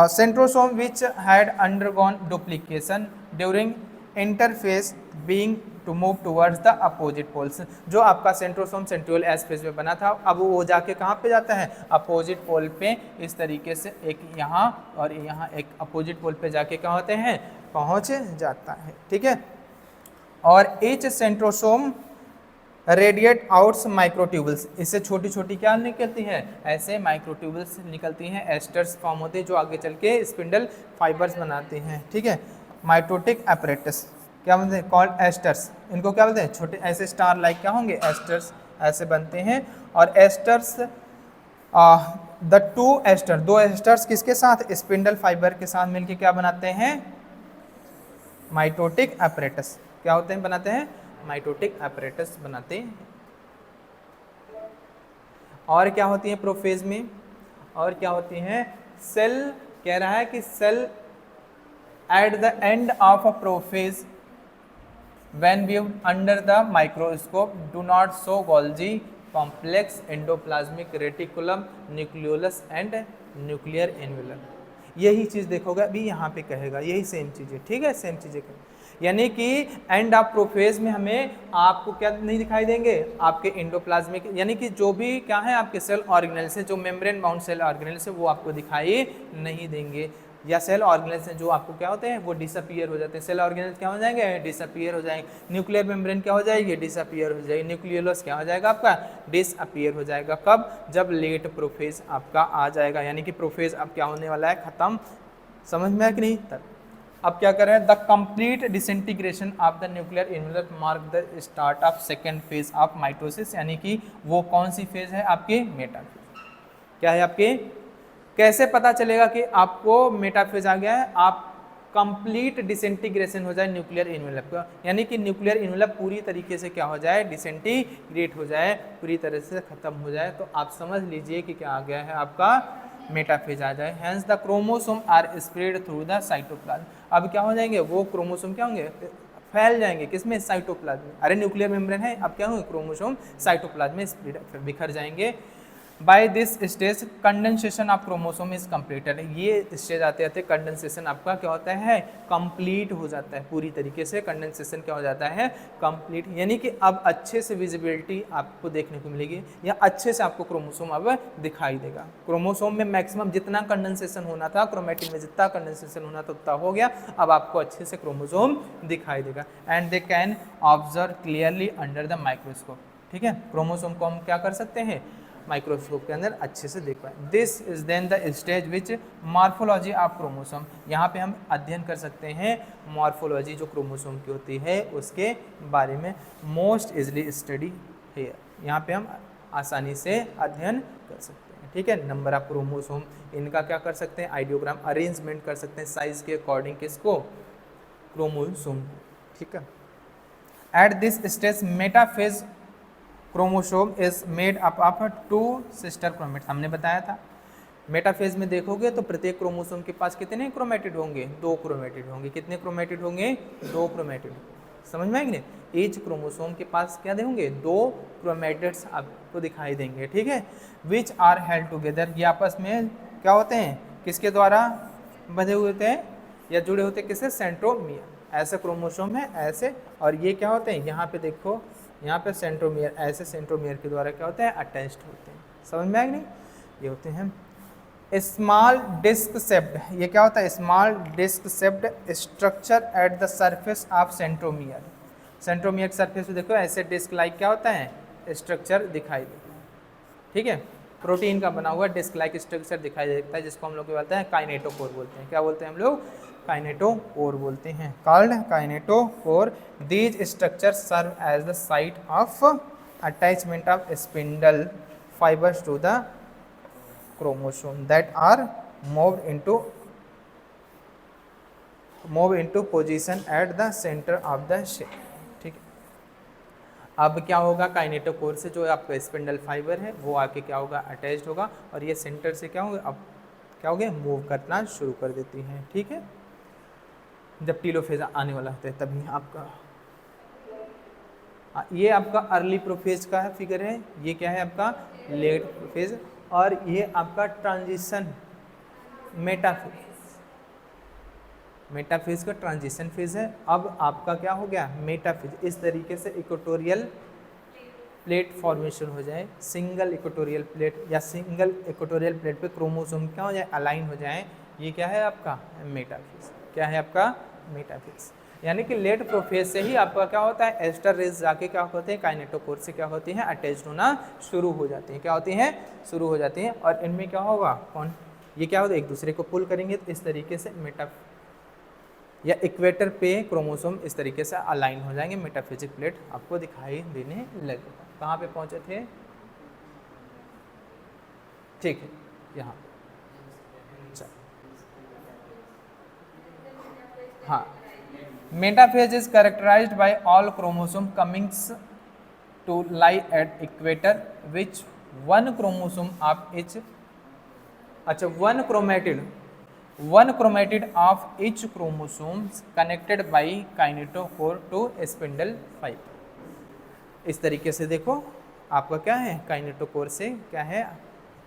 centrosome which had undergone duplication during interphase being to move towards the opposite poles. जो आपका सेंट्रोसोम सेंट्रियोल एस फेज में बना था, अब वो जाके कहाँ पे जाता है, अपोजिट पोल पे। इस तरीके से एक यहाँ और यहाँ एक अपोजिट पोल पे जाके क्या होते हैं, पहुँच जाता है। ठीक है, और each centrosome radiate outs microtubules. इससे छोटी छोटी क्या निकलती है, ऐसे माइक्रोट्यूबल्स निकलती हैं, एस्टर्स फॉर्म होते हैं जो आगे चल के स्पिंडल फाइबर्स बनाते हैं। ठीक है, माइटोटिक apparatus क्या बोलते हैं, कॉल्ड एस्टर्स। इनको क्या बोलते हैं, छोटे ऐसे स्टार लाइक क्या होंगे, एस्टर्स ऐसे बनते हैं। और एस्टर्स, द 2 एस्टर, 2 एस्टर्स किसके साथ, स्पिंडल फाइबर के साथ मिलके क्या बनाते हैं, माइटोटिक apparatus। क्या होते हैं, बनाते हैं, माइटोटिक apparatus बनाते हैं। और क्या होती है प्रोफेज में, और क्या होती हैं, सेल कह रहा है कि cell at the end of a prophase when viewed under the microscope do not show Golgi complex endoplasmic reticulum nucleolus and nuclear envelope। यही चीज़ देखोगे अभी यहाँ पे कहेगा, यही सेम चीज़ है। ठीक है, सेम चीज़ें यानी कि एंड ऑफ प्रोफेज में हमें आपको क्या नहीं दिखाई देंगे, आपके एंडोप्लाज्मिक यानी कि जो भी क्या है आपके सेल ऑर्गेनेल्स है, जो मेम्ब्रेन बाउंड सेल ऑर्गेनेल्स है वो आपको दिखाई नहीं देंगे। या सेल ऑर्गेनेल्स हैं जो आपको क्या होते हैं, वो डिसअपियर हो जाते हैं। सेल ऑर्गेनेल्स क्या हो जाएंगे, डिसअपियर हो जाएंगे। न्यूक्लियर मेम्ब्रेन क्या हो जाएगी, डिसअपियर हो जाएगी। न्यूक्लियोलस क्या हो जाएगा आपका, डिसअपियर हो जाएगा। कब, जब लेट प्रोफेज आपका आ जाएगा, यानी कि प्रोफेज अब क्या होने वाला है, खत्म। समझ में है कि नहीं। तब अब क्या कर रहे हैं, the complete disintegration of the nuclear envelope mark the start of second phase of mitosis. यानी कि वो कौन सी फेज है आपके, मेटाफेज। क्या है आपके, कैसे पता चलेगा कि आपको मेटाफेज आ गया है, आप कंप्लीट डिसइंटीग्रेशन हो जाए न्यूक्लियर एनवेलप का, यानी कि न्यूक्लियर एनवेलप पूरी तरीके से क्या हो जाए, डिसइंटीग्रेट हो जाए, पूरी तरह से खत्म हो जाए, तो आप समझ लीजिए कि क्या आ गया है आपका, मेटाफेज आ जाए। Hence the chromosome are spread through the cytoplasm. अब क्या हो जाएंगे, वो क्रोमोसोम क्या होंगे, फैल जाएंगे, किसमें, साइटोप्लाज्म में। अरे न्यूक्लियर मेम्ब्रेन है, अब क्या होंगे, क्रोमोसोम साइटोप्लाज्म में स्प्रेड बिखर जाएंगे। By this stage condensation of chromosome is completed. ये स्टेज आते आते कंडेंसेशन आपका क्या होता है, कंप्लीट हो जाता है, पूरी तरीके से कंडेंसेशन क्या हो जाता है, कंप्लीट, यानी कि अब अच्छे से विजिबिलिटी आपको देखने को मिलेगी या अच्छे से आपको क्रोमोसोम अब दिखाई देगा। क्रोमोसोम में मैक्सिमम जितना कंडेंसेशन होना था, क्रोमेटिन में जितना कंडेंसेशन होना था उतना हो गया, अब आपको अच्छे से क्रोमोसोम दिखाई देगा। And they can observe clearly under the microscope. ठीक है, क्रोमोसोम को हम क्या कर सकते हैं, माइक्रोस्कोप के अंदर अच्छे से देख पाए। This is then the stage which morphology of chromosome, यहाँ पे हम अध्ययन कर सकते हैं मॉर्फोलॉजी जो क्रोमोसोम की होती है उसके बारे में। मोस्ट इजली स्टडी हेयर, यहाँ पे हम आसानी से अध्ययन कर सकते हैं। ठीक है, नंबर ऑफ क्रोमोसोम, इनका क्या कर सकते हैं, आइडियोग्राम अरेंजमेंट कर सकते हैं साइज के अकॉर्डिंग, किसको, क्रोमोसोम। ठीक है, at this stage metaphase chromosome is made up of 2 sister chromatid, हमने बताया था। मेटाफेज में देखोगे तो प्रत्येक क्रोमोसोम के पास कितने क्रोमेटिड होंगे, 2 क्रोमेटिड होंगे। कितने क्रोमेटिड होंगे, 2 क्रोमेटिड। समझ में आएंगे, ईच क्रोमोसोम के पास क्या होंगे, 2 क्रोमेटिड्स आपको दिखाई देंगे। ठीक है, विच आर हेल्ड टुगेदर, ये आपस में क्या होते हैं, किसके द्वारा बंधे हुए होते हैं या जुड़े होते हैं, किससे, सेंट्रोमियर। ऐसे क्रोमोसोम है ऐसे, और ये क्या होते हैं, यहाँ पे देखो, यहाँ पे सेंट्रोमियर, ऐसे सेंट्रोमियर के द्वारा क्या होते हैं, अटैच्ड होते हैं। समझ में आएगा नहीं, ये होते हैं स्मॉल डिस्क शेप्ड, ये क्या होता है, small disc shaped structure at the surface of centromere. Centromere के सरफेस पे देखो ऐसे डिस्क लाइक क्या होता है, स्ट्रक्चर दिखाई देता है। ठीक है, प्रोटीन का बना हुआ डिस्क लाइक स्ट्रक्चर दिखाई देता है, जिसको हम लोग बोलते हैं काइनेटोकोर बोलते हैं। क्या बोलते हैं हम लोग, काइनेटोकोर बोलते हैं, called kinetochore. These structure serve as the site of attachment of spindle fibres to the chromosome that are moved into position at the centre of the shape. ठीक है, अब क्या होगा, काइनेटोकोर से जो आपका स्पिंडल फाइबर है वो आके क्या होगा, अटैच्ड होगा, और ये सेंटर से क्या होगा, अब क्या हो गया, मूव करना शुरू कर देती हैं। ठीक है, जब टीलोफेज आने वाला होता है तभी आपका, ये आपका अर्ली प्रोफेज का है फिगर है, ये क्या है आपका लेट प्रोफेज, और ये आपका ट्रांजिशन मेटाफेज का ट्रांजिशन फेज है। अब आपका क्या हो गया, मेटाफेज, इस तरीके से इक्वेटोरियल प्लेट फॉर्मेशन हो जाए, सिंगल इक्वेटोरियल प्लेट या सिंगल इक्वेटोरियल प्लेट पे क्रोमोसोम क्या हो जाए, अलाइन हो जाए, ये क्या है आपका मेटाफेज। क्या है आपका मेटाफेज, यानी कि लेट प्रोफेज से ही आपका क्या होता है, एस्टर रेज जाके क्या होते हैं, काइनेटोकोर से क्या होती हैं, अटैच होना शुरू हो जाती हैं। क्या होती हैं, शुरू हो जाती हैं, और इनमें क्या होगा, कौन, ये क्या होता है, एक दूसरे को पुल करेंगे, तो इस तरीके से मेटा या इक्वेटर पे क्रोमोसोम इस तरीके से अलाइन हो जाएंगे, मेटाफिजिक प्लेट आपको दिखाई देने लगेगा। कहाँ पे पहुँचे थे, ठीक है, यहाँ, हाँ, metaphase is characterised by all chromosome comings to lie at equator which one chromosome of each, अच्छा one chromatid of each chromosomes connected by kinetochore to spindle fibre. इस तरीके से देखो आपका क्या है, काइनेटोकोर से क्या है,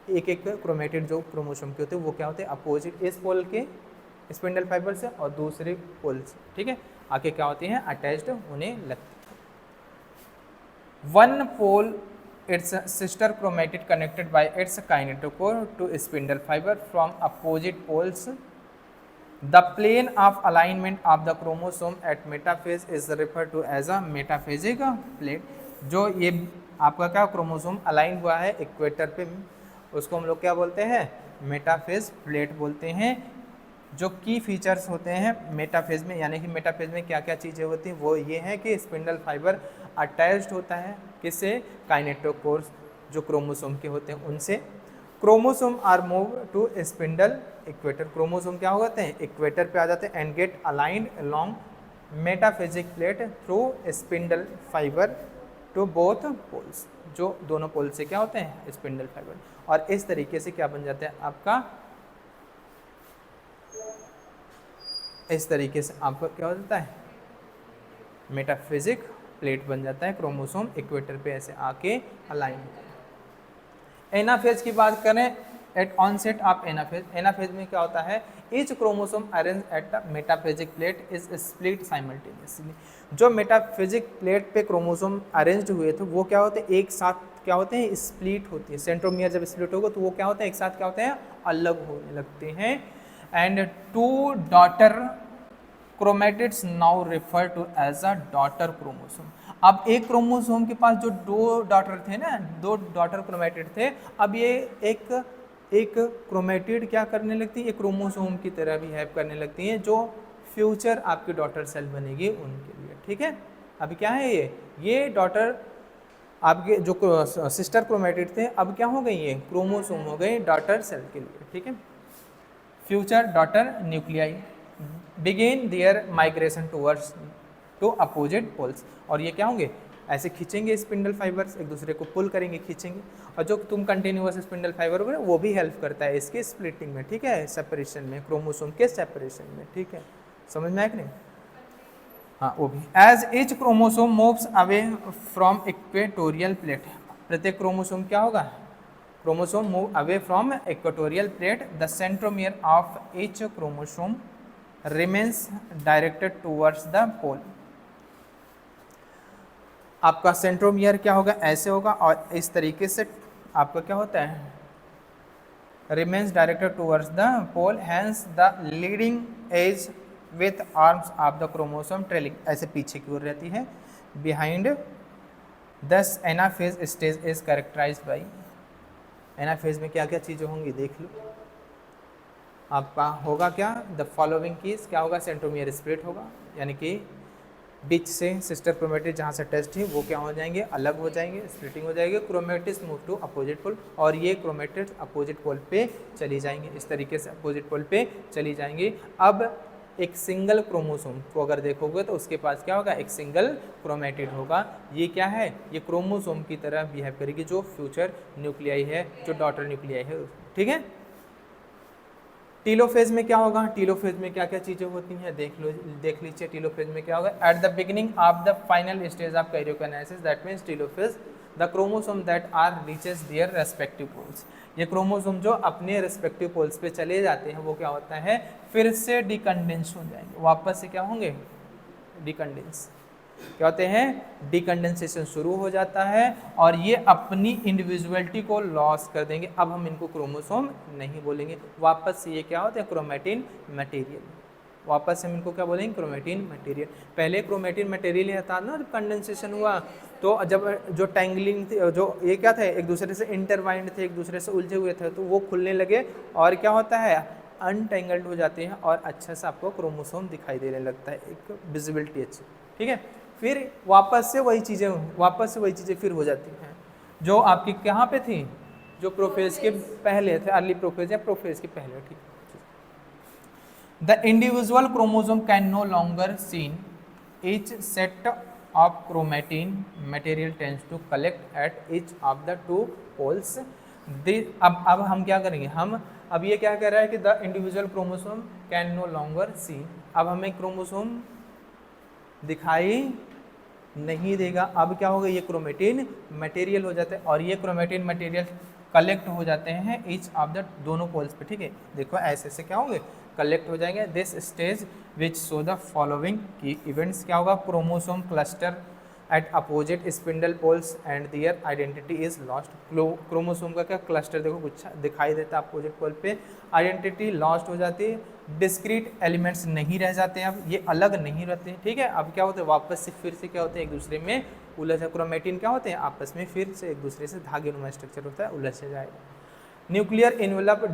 एक एक क्रोमेटिड जो क्रोमोसोम के होते हैं वो क्या होते हैं, अपोजिट इस पोल के स्पिंडल फाइबर से और दूसरे पोल से, ठीक है, आके क्या होती हैं, अटैच्ड होने लगती है। One pole its sister chromatid connected by its kinetochore to spindle fibre from opposite poles. The plane of alignment of the chromosome at metaphase is refer to as a metaphasic plate. जो ये आपका क्या chromosome align हुआ है equator पे, उसको हम लोग क्या बोलते हैं, मेटाफेज प्लेट बोलते हैं। जो की फीचर्स होते हैं मेटाफेज में, यानी कि मेटाफेज में क्या क्या चीज़ें होती हैं, वो ये है कि स्पिंडल फाइबर अटैच्ड होता है किससे, काइनेटोकोर्स जो क्रोमोसोम के होते हैं उनसे। Chromosome are move to spindle equator, chromosome क्या होते हैं, इक्वेटर पे आ जाते हैं, and get aligned along metaphasic plate through spindle fibre to both poles, जो दोनों पोल से क्या होते हैं, स्पिंडल फाइबर, और इस तरीके से क्या बन जाता है आपका, इस तरीके से आपका क्या हो जाता है, मेटाफिजिक प्लेट बन जाता है, क्रोमोसोम इक्वेटर पे ऐसे आके अलाइन होता है। एनाफेज की बात करें, at onset of anaphase, anaphase में क्या होता है, each chromosome arrange at the metaphasic plate is split simultaneously. जो मेटाफेजिक प्लेट पे क्रोमोसोम अरेंज्ड हुए थे वो क्या होते हैं, एक साथ क्या होते हैं, स्प्लिट होती है। सेंट्रोमियर जब स्प्लिट होगा तो वो क्या होते हैं, एक साथ क्या होते हैं, अलग होने लगते हैं। And two daughter chromatids now refer to as a daughter chromosome. अब एक क्रोमोसोम के पास जो दो डॉटर थे ना, दो डॉटर क्रोमेटिड थे, अब ये एक क्रोमेटिड क्या करने लगती है, एक क्रोमोसोम की तरह बिहेव करने लगती हैं, जो फ्यूचर आपकी डॉटर सेल बनेगी उनके लिए। ठीक है, अभी क्या है, ये डॉटर आपके जो सिस्टर क्रोमेटिड थे अब क्या हो गई, ये क्रोमोसोम हो गए डॉटर सेल के लिए। ठीक है, future daughter nuclei begin their migration towards to opposite poles. और ये क्या होंगे, ऐसे खींचेंगे स्पिंडल फाइबर्स, एक दूसरे को पुल करेंगे, खींचेंगे। और जो तुम कंटिन्यूअस स्पिंडल फाइबर होगा वो भी हेल्प करता है इसके स्प्लिटिंग में। ठीक है, सेपरेशन में, क्रोमोसोम के सेपरेशन में। ठीक है, समझ में आया कि नहीं? हाँ, वो भी। As each chromosome moves away from equatorial plate, प्रत्येक क्रोमोसोम क्या होगा, chromosome move away from equatorial plate, the centromere of each chromosome remains directed towards the pole. आपका सेंट्रोमियर क्या होगा, ऐसे होगा, और इस तरीके से आपका क्या होता है, remains directed towards the pole, hence the leading edge with arms of the chromosome trailing, ऐसे पीछे की ओर रहती है, behind. Thus anaphase stage is characterise by, anaphase में क्या क्या चीज़ें होंगी देख लो। आपका होगा क्या, द फॉलोइंग कीज, क्या होगा, सेंट्रोमियर स्प्लिट होगा, यानी कि बीच से सिस्टर क्रोमेटिड जहाँ से टेस्ट है वो क्या हो जाएंगे, अलग हो जाएंगे, स्प्लिटिंग हो जाएगी, chromatids move to opposite pole, और ये क्रोमेटिड्स अपोजिट पोल पे चली जाएंगे, इस तरीके से अपोजिट पोल पे चली जाएंगी। अब एक सिंगल क्रोमोसोम को अगर देखोगे तो उसके पास क्या होगा, एक सिंगल क्रोमेटिड होगा। ये क्या है, ये क्रोमोसोम की तरह बिहेव करेगी, जो फ्यूचर न्यूक्लियाई है, जो डॉटर न्यूक्लियाई है। ठीक है, टीलोफेज में क्या होगा, टीलोफेज में क्या क्या चीज़ें होती हैं देख लीजिए। टीलोफेज में क्या होगा, at the beginning of the final stage of karyokinesis, that means telophase, the chromosome that are reaches their respective poles. ये क्रोमोसोम जो अपने रेस्पेक्टिव पोल्स पे चले जाते हैं वो क्या होता है, फिर से डिकंडेंस हो जाएंगे, वापस से क्या होंगे, डिकंडेंस, क्या होते हैं, डिकंडेंसेशन शुरू हो जाता है, और ये अपनी इंडिविजुअलिटी को लॉस कर देंगे। अब हम इनको क्रोमोसोम नहीं बोलेंगे, वापस से ये क्या होते हैं, क्रोमेटिन मटेरियल, वापस से हम इनको क्या बोलेंगे, क्रोमेटिन मटेरियल। पहले क्रोमेटिन मटेरियल था ना, जब कंडेंसेशन हुआ तो जब जो टैंगलिंग थी, जो ये क्या थे, एक दूसरे से इंटरवाइंड थे, एक दूसरे से उलझे हुए थे, तो वो खुलने लगे, और क्या होता है, अनटेंगल्ड हो जाते हैं, और अच्छा से आपको क्रोमोसोम दिखाई देने लगता है, एक विजिबिलिटी अच्छी। ठीक है, फिर वापस से वही चीज़ें फिर हो जाती हैं जो आपकी कहाँ पे थी, जो प्रोफेज के पहले थे, अर्ली प्रोफेज या प्रोफेज के पहले। ठीक, the individual chromosome can no longer seen each set of chromatin material tends to collect at each of the two poles. अब हम क्या करेंगे, हम अब ये क्या कह रहा है कि the individual chromosome can no longer see, अब हमें क्रोमोसोम दिखाई नहीं देगा। अब क्या होगा, ये क्रोमेटिन मटेरियल हो जाता है, और ये क्रोमेटिन मटेरियल कलेक्ट हो जाते हैं ईच ऑफ द दोनों पोल्स पे। ठीक है, देखो ऐसे से क्या होंगे, कलेक्ट हो जाएंगे। This stage which show the following key events, क्या होगा, chromosome cluster at opposite spindle poles and their identity is lost. Chromosome का क्या क्लस्टर देखो कुछ दिखाई देता है अपोजिट पोल पे, आइडेंटिटी लॉस्ट हो जाती है, डिस्क्रीट एलिमेंट्स नहीं रह जाते हैं, अब ये अलग नहीं रहते हैं। ठीक है, अब क्या होते हैं, वापस से फिर से क्या होते हैं, एक दूसरे में उलझ, क्रोमेटिन क्या होते हैं, आपस में फिर से एक दूसरे से धागेनुमा स्ट्रक्चर होता है, उलझ जाएगा। न्यूक्लियर इन्वेलप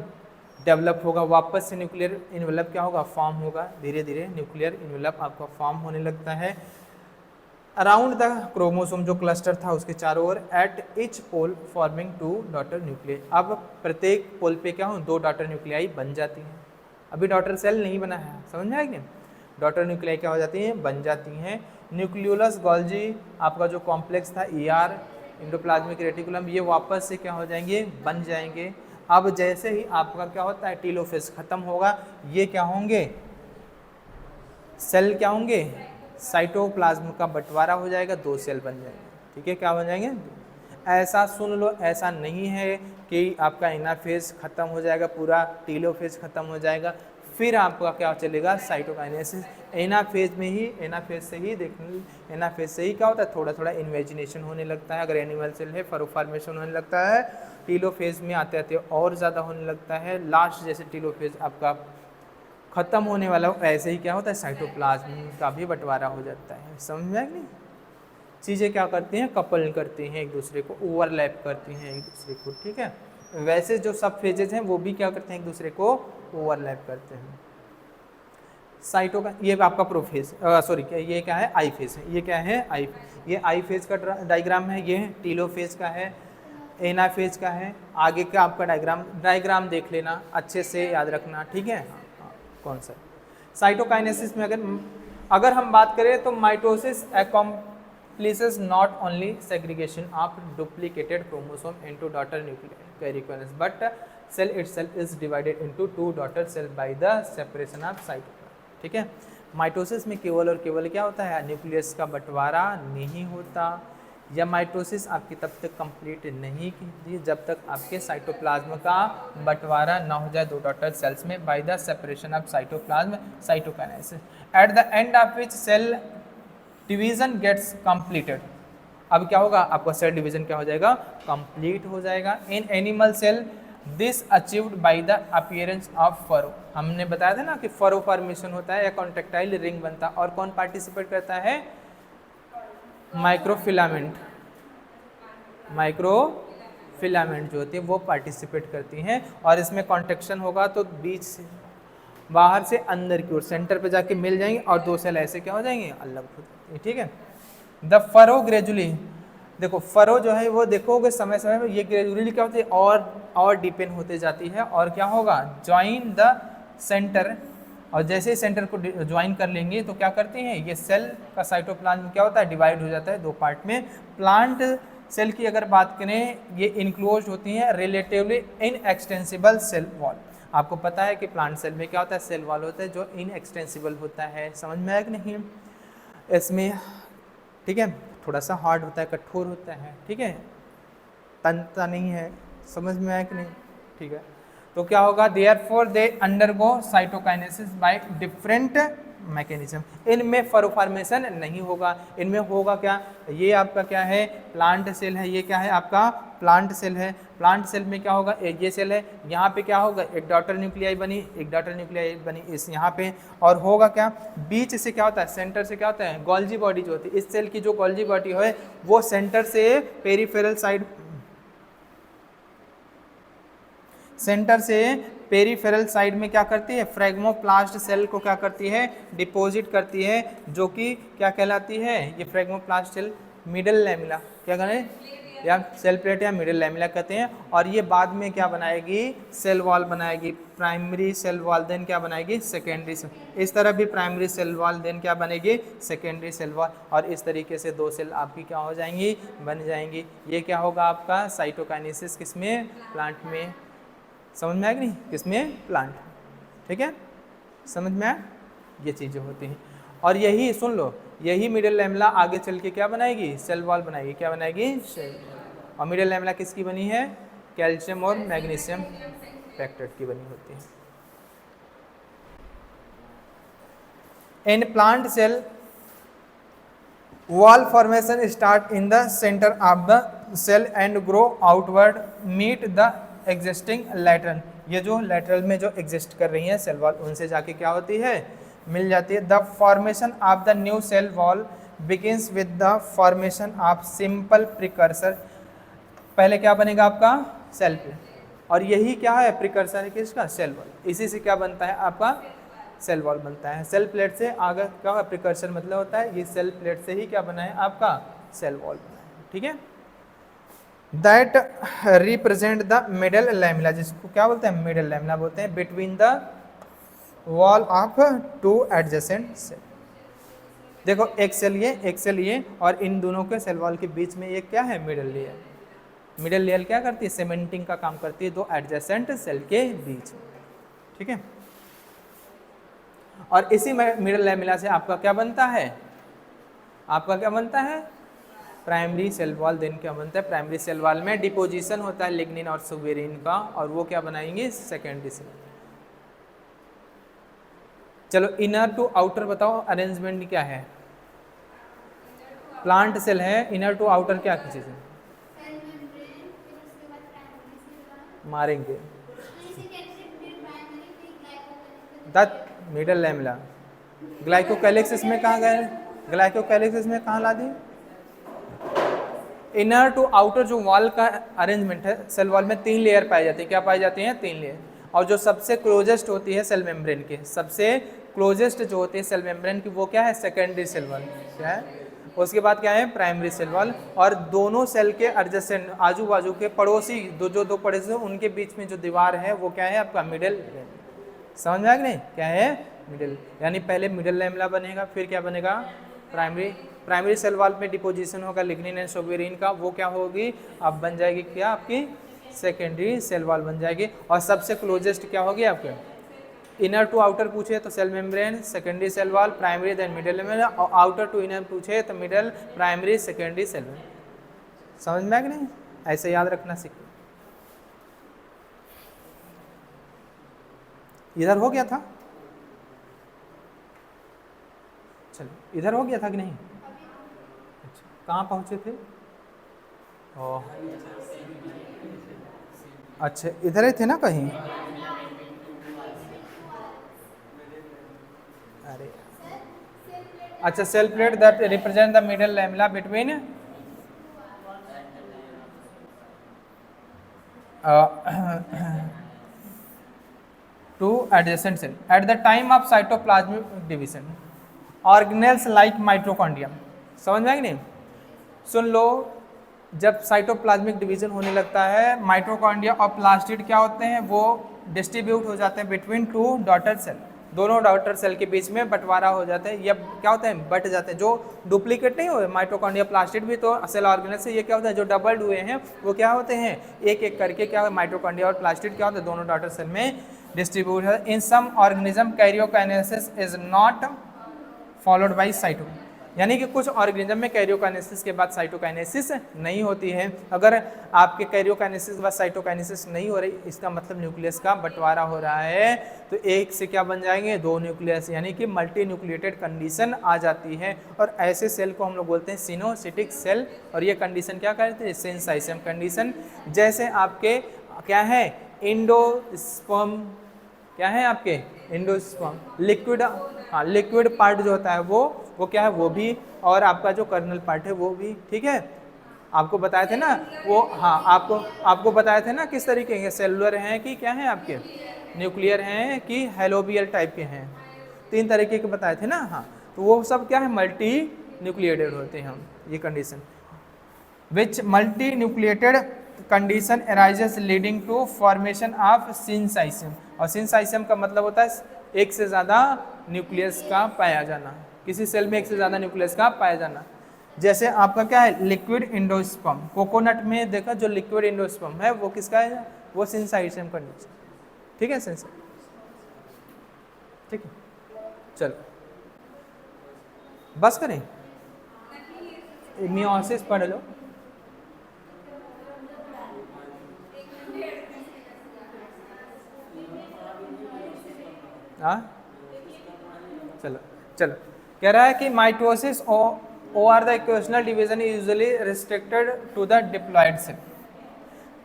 डेवलप होगा, वापस से न्यूक्लियर इन्वेलप क्या होगा, फॉर्म होगा, धीरे धीरे न्यूक्लियर इन्वेलप आपका फॉर्म होने लगता है अराउंड द क्रोमोसोम, जो क्लस्टर था उसके चारों ओर, at each pole forming two daughter nuclei. अब प्रत्येक पोल पे क्या हो, दो डॉटर न्यूक्लियाई बन जाती हैं। अभी डॉटर सेल नहीं बना है, समझ में आएगी, डॉटर न्यूक्लियाई क्या हो जाती हैं, बन जाती हैं। न्यूक्लियोलस गोल्जी आपका जो कॉम्प्लेक्स था, ER एंडोप्लाज्मिक रेटिकुलम, ये वापस से क्या हो जाएंगे, बन जाएंगे। अब जैसे ही आपका क्या होता है, टीलोफेज खत्म होगा, ये क्या होंगे, सेल क्या होंगे, साइटोप्लाज्म का बंटवारा हो जाएगा, दो सेल बन जाएंगे। ठीक है, क्या बन जाएंगे, ऐसा सुन लो, ऐसा नहीं है कि आपका एनाफेज खत्म हो जाएगा, पूरा टीलोफेज खत्म हो जाएगा, फिर आपका क्या चलेगा, साइटोकाइनेसिस। एनाफेज में ही, एनाफेज से ही देखने, एनाफेज से ही क्या होता है, थोड़ा थोड़ा इन्वेजिनेशन होने लगता है, अगर एनिमल सेल है फरो फॉर्मेशन होने लगता है, टीलोफेज में आते आते और ज़्यादा होने लगता है, लास्ट जैसे टीलोफेज आपका खत्म होने वाला हो, ऐसे ही क्या होता है, साइटोप्लाज्म का भी बंटवारा हो जाता है। समझ में आया कि नहीं? चीज़ें क्या करती हैं, कपल करती हैं एक दूसरे को, ओवरलैप करती हैं एक दूसरे को, ठीक है। वैसे जो सब फेजेज हैं वो भी क्या करते हैं, एक दूसरे को ओवरलैप करते हैं। साइटो का ये आपका प्रोफेज, सॉरी ये क्या है, आई फेज है, ये क्या है, आई, ये आई फेज का डायग्राम है, ये टीलोफेज का है, एनाफेज का है। आगे का आपका डायग्राम देख लेना, अच्छे से याद रखना, ठीक है। कौन सा साइटोकाइनेसिस में अगर हम बात करें तो mitosis accomplishes not only segregation of duplicated chromosome into daughter nuclear but cell itself is divided into two daughter cell by the separation of cytoplasm, ठीक है। माइटोसिस में केवल और केवल क्या होता है, न्यूक्लियस का बंटवारा नहीं होता, या माइटोसिस आपकी तब तक कंप्लीट नहीं की जब तक आपके साइटोप्लाज्म का बंटवारा ना हो जाए दो डॉटर सेल्स में by the separation of cytoplasm, cytokinesis, at the end of which cell division gets completed. अब क्या होगा, आपका सेल डिवीजन क्या हो जाएगा, कंप्लीट हो जाएगा। In animal cell this achieved by the appearance of furrow, हमने बताया था ना कि फरो फॉर्मेशन होता है या कॉन्ट्रेक्टाइल रिंग बनता है, और कौन पार्टिसिपेट करता है, माइक्रोफिलामेंट, माइक्रोफिलामेंट जो होती है वो पार्टिसिपेट करती हैं, और इसमें कॉन्ट्रैक्शन होगा तो बीच से बाहर से अंदर की ओर सेंटर पे जाके मिल जाएंगे, और दो सेल ऐसे क्या हो जाएंगे, अलग हो जाएंगे, ठीक है। द फरो ग्रेजुअली, देखो फरो जो है वो देखोगे समय समय में ये ग्रेजुअली क्या होती है, और डिपेंड होते जाती है, और क्या होगा, ज्वाइन द सेंटर, और जैसे ही सेंटर को ज्वाइन कर लेंगे तो क्या करते हैं, ये सेल का साइटोप्लाज्म क्या होता है, डिवाइड हो जाता है दो पार्ट में। प्लांट सेल की अगर बात करें, ये इनक्लोज होती हैं रिलेटिवली इनएक्सटेंसिबल सेल वॉल। आपको पता है कि प्लांट सेल में क्या होता है, सेल वॉल होता है जो इनएक्सटेंसिबल होता है, समझ में आया कि नहीं इसमें, ठीक है, थोड़ा सा हार्ड होता है, कठोर होता है, ठीक है, तनता नहीं है, समझ में आया कि नहीं, ठीक है। तो क्या होगा, therefore they undergo cytokinesis by different mechanism, इनमें फरो फॉर्मेशन नहीं होगा, इनमें होगा क्या, ये आपका क्या है, प्लांट सेल है, ये क्या है आपका प्लांट सेल है, प्लांट सेल में क्या होगा, एक ये सेल है, यहाँ पे क्या होगा, एक डॉटर न्यूक्लियाई बनी, एक डॉटर न्यूक्लियाई बनी इस यहाँ पे, और होगा क्या, बीच से क्या होता है, सेंटर से क्या होता है, गोल्जी बॉडी जो होती है, इस सेल की जो गोल्जी बॉडी है वो सेंटर से पेरीफेरल साइड, सेंटर से पेरीफेरल साइड में क्या करती है, फ्रेगमोप्लास्ट सेल को क्या करती है, डिपॉजिट करती है, जो कि क्या कहलाती है, ये फ्रेगमोप्लास्ट सेल मिडल लैमिला, क्या करें, या सेल प्लेट या मिडल लैमिला कहते हैं, और ये बाद में क्या बनाएगी, सेल वॉल बनाएगी, प्राइमरी सेल वॉल, देन क्या बनाएगी, सेकेंडरी सेल, इस तरह भी प्राइमरी सेल वॉल, देन क्या बनेगी, सेकेंडरी सेल वॉल, और इस तरीके से दो सेल आपकी क्या हो जाएंगी, बन जाएंगी। ये क्या होगा आपका साइटोकाइनेसिस, किसमें, प्लांट में, समझ में आया कि नहीं, किसमें, प्लांट, ठीक है, समझ में आया, ये चीज़ें होती हैं। और यही सुन लो, यही मिडिल लैमेला आगे चल के क्या बनाएगी, सेल वॉल बनाएगी, क्या बनाएगी, सेल वॉल। और मिडिल लैमेला किसकी बनी है, कैल्शियम और मैग्नीशियम पेक्टेट की बनी होती है। In plant cell wall formation start in the center of the cell and grow outward meet the existing lateral, ये जो lateral में जो exist कर रही हैं सेल वॉल उनसे जाके क्या होती है, मिल जाती है। The formation of the new cell wall begins with the formation of simple precursor, पहले क्या बनेगा आपका सेल प्लेट, और यही क्या है प्रिकर्सर है किसका, सेल वॉल, इसी से क्या बनता है आपका सेल वॉल बनता है। सेल प्लेट से आगे क्या होगा, प्रिकर्सर मतलब होता है ये सेल प्लेट से ही क्या बना है आपका सेल वॉल बना है, ठीक है। That represent the middle lamella, जिसको क्या बोलते हैं, मिडल लैमिला बोलते हैं, between the wall of two adjacent cell. देखो एक सेल ये और इन दोनों के सेल वॉल के बीच में ये क्या है, मिडल लेयर। मिडल लेयर क्या करती है, सीमेंटिंग का काम करती है दो एडजेसेंट सेल के बीच, ठीक है। और इसी मिडल लैमिला से आपका क्या बनता है, आपका क्या बनता है, प्राइमरी सेल वॉल। देन क्या बनता है, प्राइमरी सेल वॉल में डिपोजिशन होता है लिग्निन और सुबेरिन का, और वो क्या बनाएंगे, सेकेंडरी सेल। चलो इनर टू आउटर बताओ अरेंजमेंट क्या है। प्लांट सेल है, इनर टू आउटर क्या चीज है, मारेंगे दैट मिडल लैमेला। ग्लाइकोकैलिक्स में कहाँ गए, ग्लाइकोकैलिक्स में कहाँ ला दी। इनर टू आउटर जो वॉल का अरेंजमेंट है, सेल वॉल में 3 लेयर पाई जाती है। क्या पाई जाती हैं, 3 लेयर। और जो सबसे क्लोजेस्ट होती है सेल मेम्ब्रेन के, सबसे क्लोजेस्ट जो होती है सेल मेम्ब्रेन की, वो क्या है, सेकेंडरी सेल वॉल। क्या है, उसके बाद क्या है, प्राइमरी सेल वॉल। और दोनों सेल के एडजेसेंट, आजू बाजू के पड़ोसी दो पड़ोसी, उनके बीच में जो दीवार है वो क्या है आपका, मिडल। समझ में आ गया नहीं, क्या है, मिडल। यानी पहले मिडल लैमेला बनेगा, फिर क्या बनेगा, प्राइमरी सेल वॉल में डिपोजिशन होगा लिग्निन एंड सुबेरिन का, वो क्या होगी, अब बन जाएगी क्या आपकी, सेकेंडरी सेल वॉल बन जाएगी। और सबसे क्लोजेस्ट क्या होगी आपके, इनर टू आउटर पूछे तो cell membrane, secondary cell wall, primary then middle lamella, और आउटर टू इनर पूछे तो middle, primary, secondary cell wall. समझ में आ गया नहीं, ऐसे याद रखना सीखो। इधर हो गया था, चलो इधर हो गया था कि नहीं, अच्छा कहाँ पहुँचे थे, ओह अच्छा इधर ही थे ना कहीं, अरे अच्छा, cell plate that represent the middle lamella between two adjacent cell at the time of cytoplasmic division, organelles like mitochondria. समझ में आएगी नहीं, सुन लो, जब साइटोप्लाज्मिक डिवीजन होने लगता है, माइटोकॉन्ड्रिया और प्लास्टिड क्या होते हैं, वो डिस्ट्रीब्यूट हो जाते हैं बिटवीन 2 डॉटर सेल, दोनों डॉटर सेल के बीच में बंटवारा हो जाता है, या क्या होता है, बट जाते हैं। जो डुप्लीकेट नहीं हुए माइटोकॉन्ड्रिया प्लास्टिड भी तो सेल ऑर्गेनेल से, ये क्या होता है, जो डबल्ड हुए हैं वो क्या होते हैं, एक एक करके क्या, माइटोकॉन्ड्रिया और प्लास्टिड क्या होता है, दोनों डॉटर सेल में डिस्ट्रीब्यूट है। In some organism karyokinesis is not followed by cyto, यानी कि कुछ ऑर्गेनिज्म में कैरियोकाइनेसिस के बाद साइटोकाइनेसिस नहीं होती है। अगर आपके कैरियोकाइनेसिस के बाद साइटोकाइनेसिस नहीं हो रही, इसका मतलब न्यूक्लियस का बंटवारा हो रहा है, तो एक से क्या बन जाएंगे, 2 न्यूक्लियस, यानी कि मल्टी न्यूक्लिएटेड कंडीशन आ जाती है। और ऐसे सेल को हम लोग बोलते हैं सिनोसिटिक सेल, और ये कंडीशन क्या कहते हैं, सेंसाइसम कंडीशन। जैसे आपके क्या है, एंडोस्पर्म, क्या है आपके एंडोस्पर्म, लिक्विड, हाँ लिक्विड पार्ट जो होता है वो क्या है, वो भी, और आपका जो कर्नल पार्ट है वो भी, ठीक है। आपको बताए थे ना वो, हाँ आपको बताए थे ना किस तरीके के, सेलुलर हैं कि क्या है आपके, न्यूक्लियर हैं कि हेलोबियल टाइप के हैं, 3 तरीके के बताए थे ना, हाँ। तो वो सब क्या है, मल्टी न्यूक्लिएटेड होते हैं हम, ये condition. Which multi nucleated condition arises leading to formation of syncytium, और सिंसाइसम का मतलब होता है एक से ज़्यादा न्यूक्लियस का पाया जाना, किसी सेल में एक से ज़्यादा न्यूक्लियस का पाया जाना। जैसे आपका क्या है, लिक्विड एंडोस्पर्म, कोकोनट में देखा जो लिक्विड एंडोस्पर्म है वो किसका है, वो सिंसाइसम कंडीशन, ठीक है, सेंस, ठीक है। चलो बस करें, मियोसिस पढ़ लो, हाँ चलो चलो। कह रहा है कि माइटोसिस और the equational division is usually restricted to the diploid cell.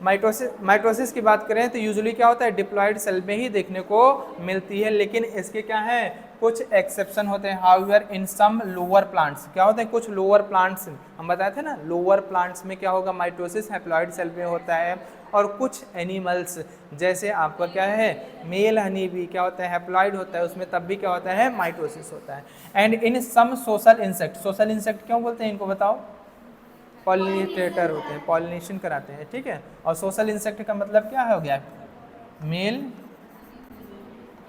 Mitosis की बात करें तो यूजुअली क्या होता है, डिप्लॉयड सेल में ही देखने को मिलती है, लेकिन इसके क्या है, कुछ एक्सेप्शन होते हैं। However in some lower plants, क्या होते हैं, कुछ लोअर प्लांट्स, हम बताए थे ना, लोअर प्लांट्स में क्या होगा, माइटोसिस हैप्लॉयड सेल में होता है। और कुछ एनिमल्स जैसे आपका क्या है, मेल हनी भी क्या होता है, हैप्लॉयड होता है, उसमें तब भी क्या होता है, माइटोसिस होता है। And in some social insect, social insect क्यों बोलते हैं इनको बताओ, पॉलिनेटर होते हैं, पॉलिनेशन कराते हैं, ठीक है। और सोशल इंसेक्ट का मतलब क्या हो गया, मेल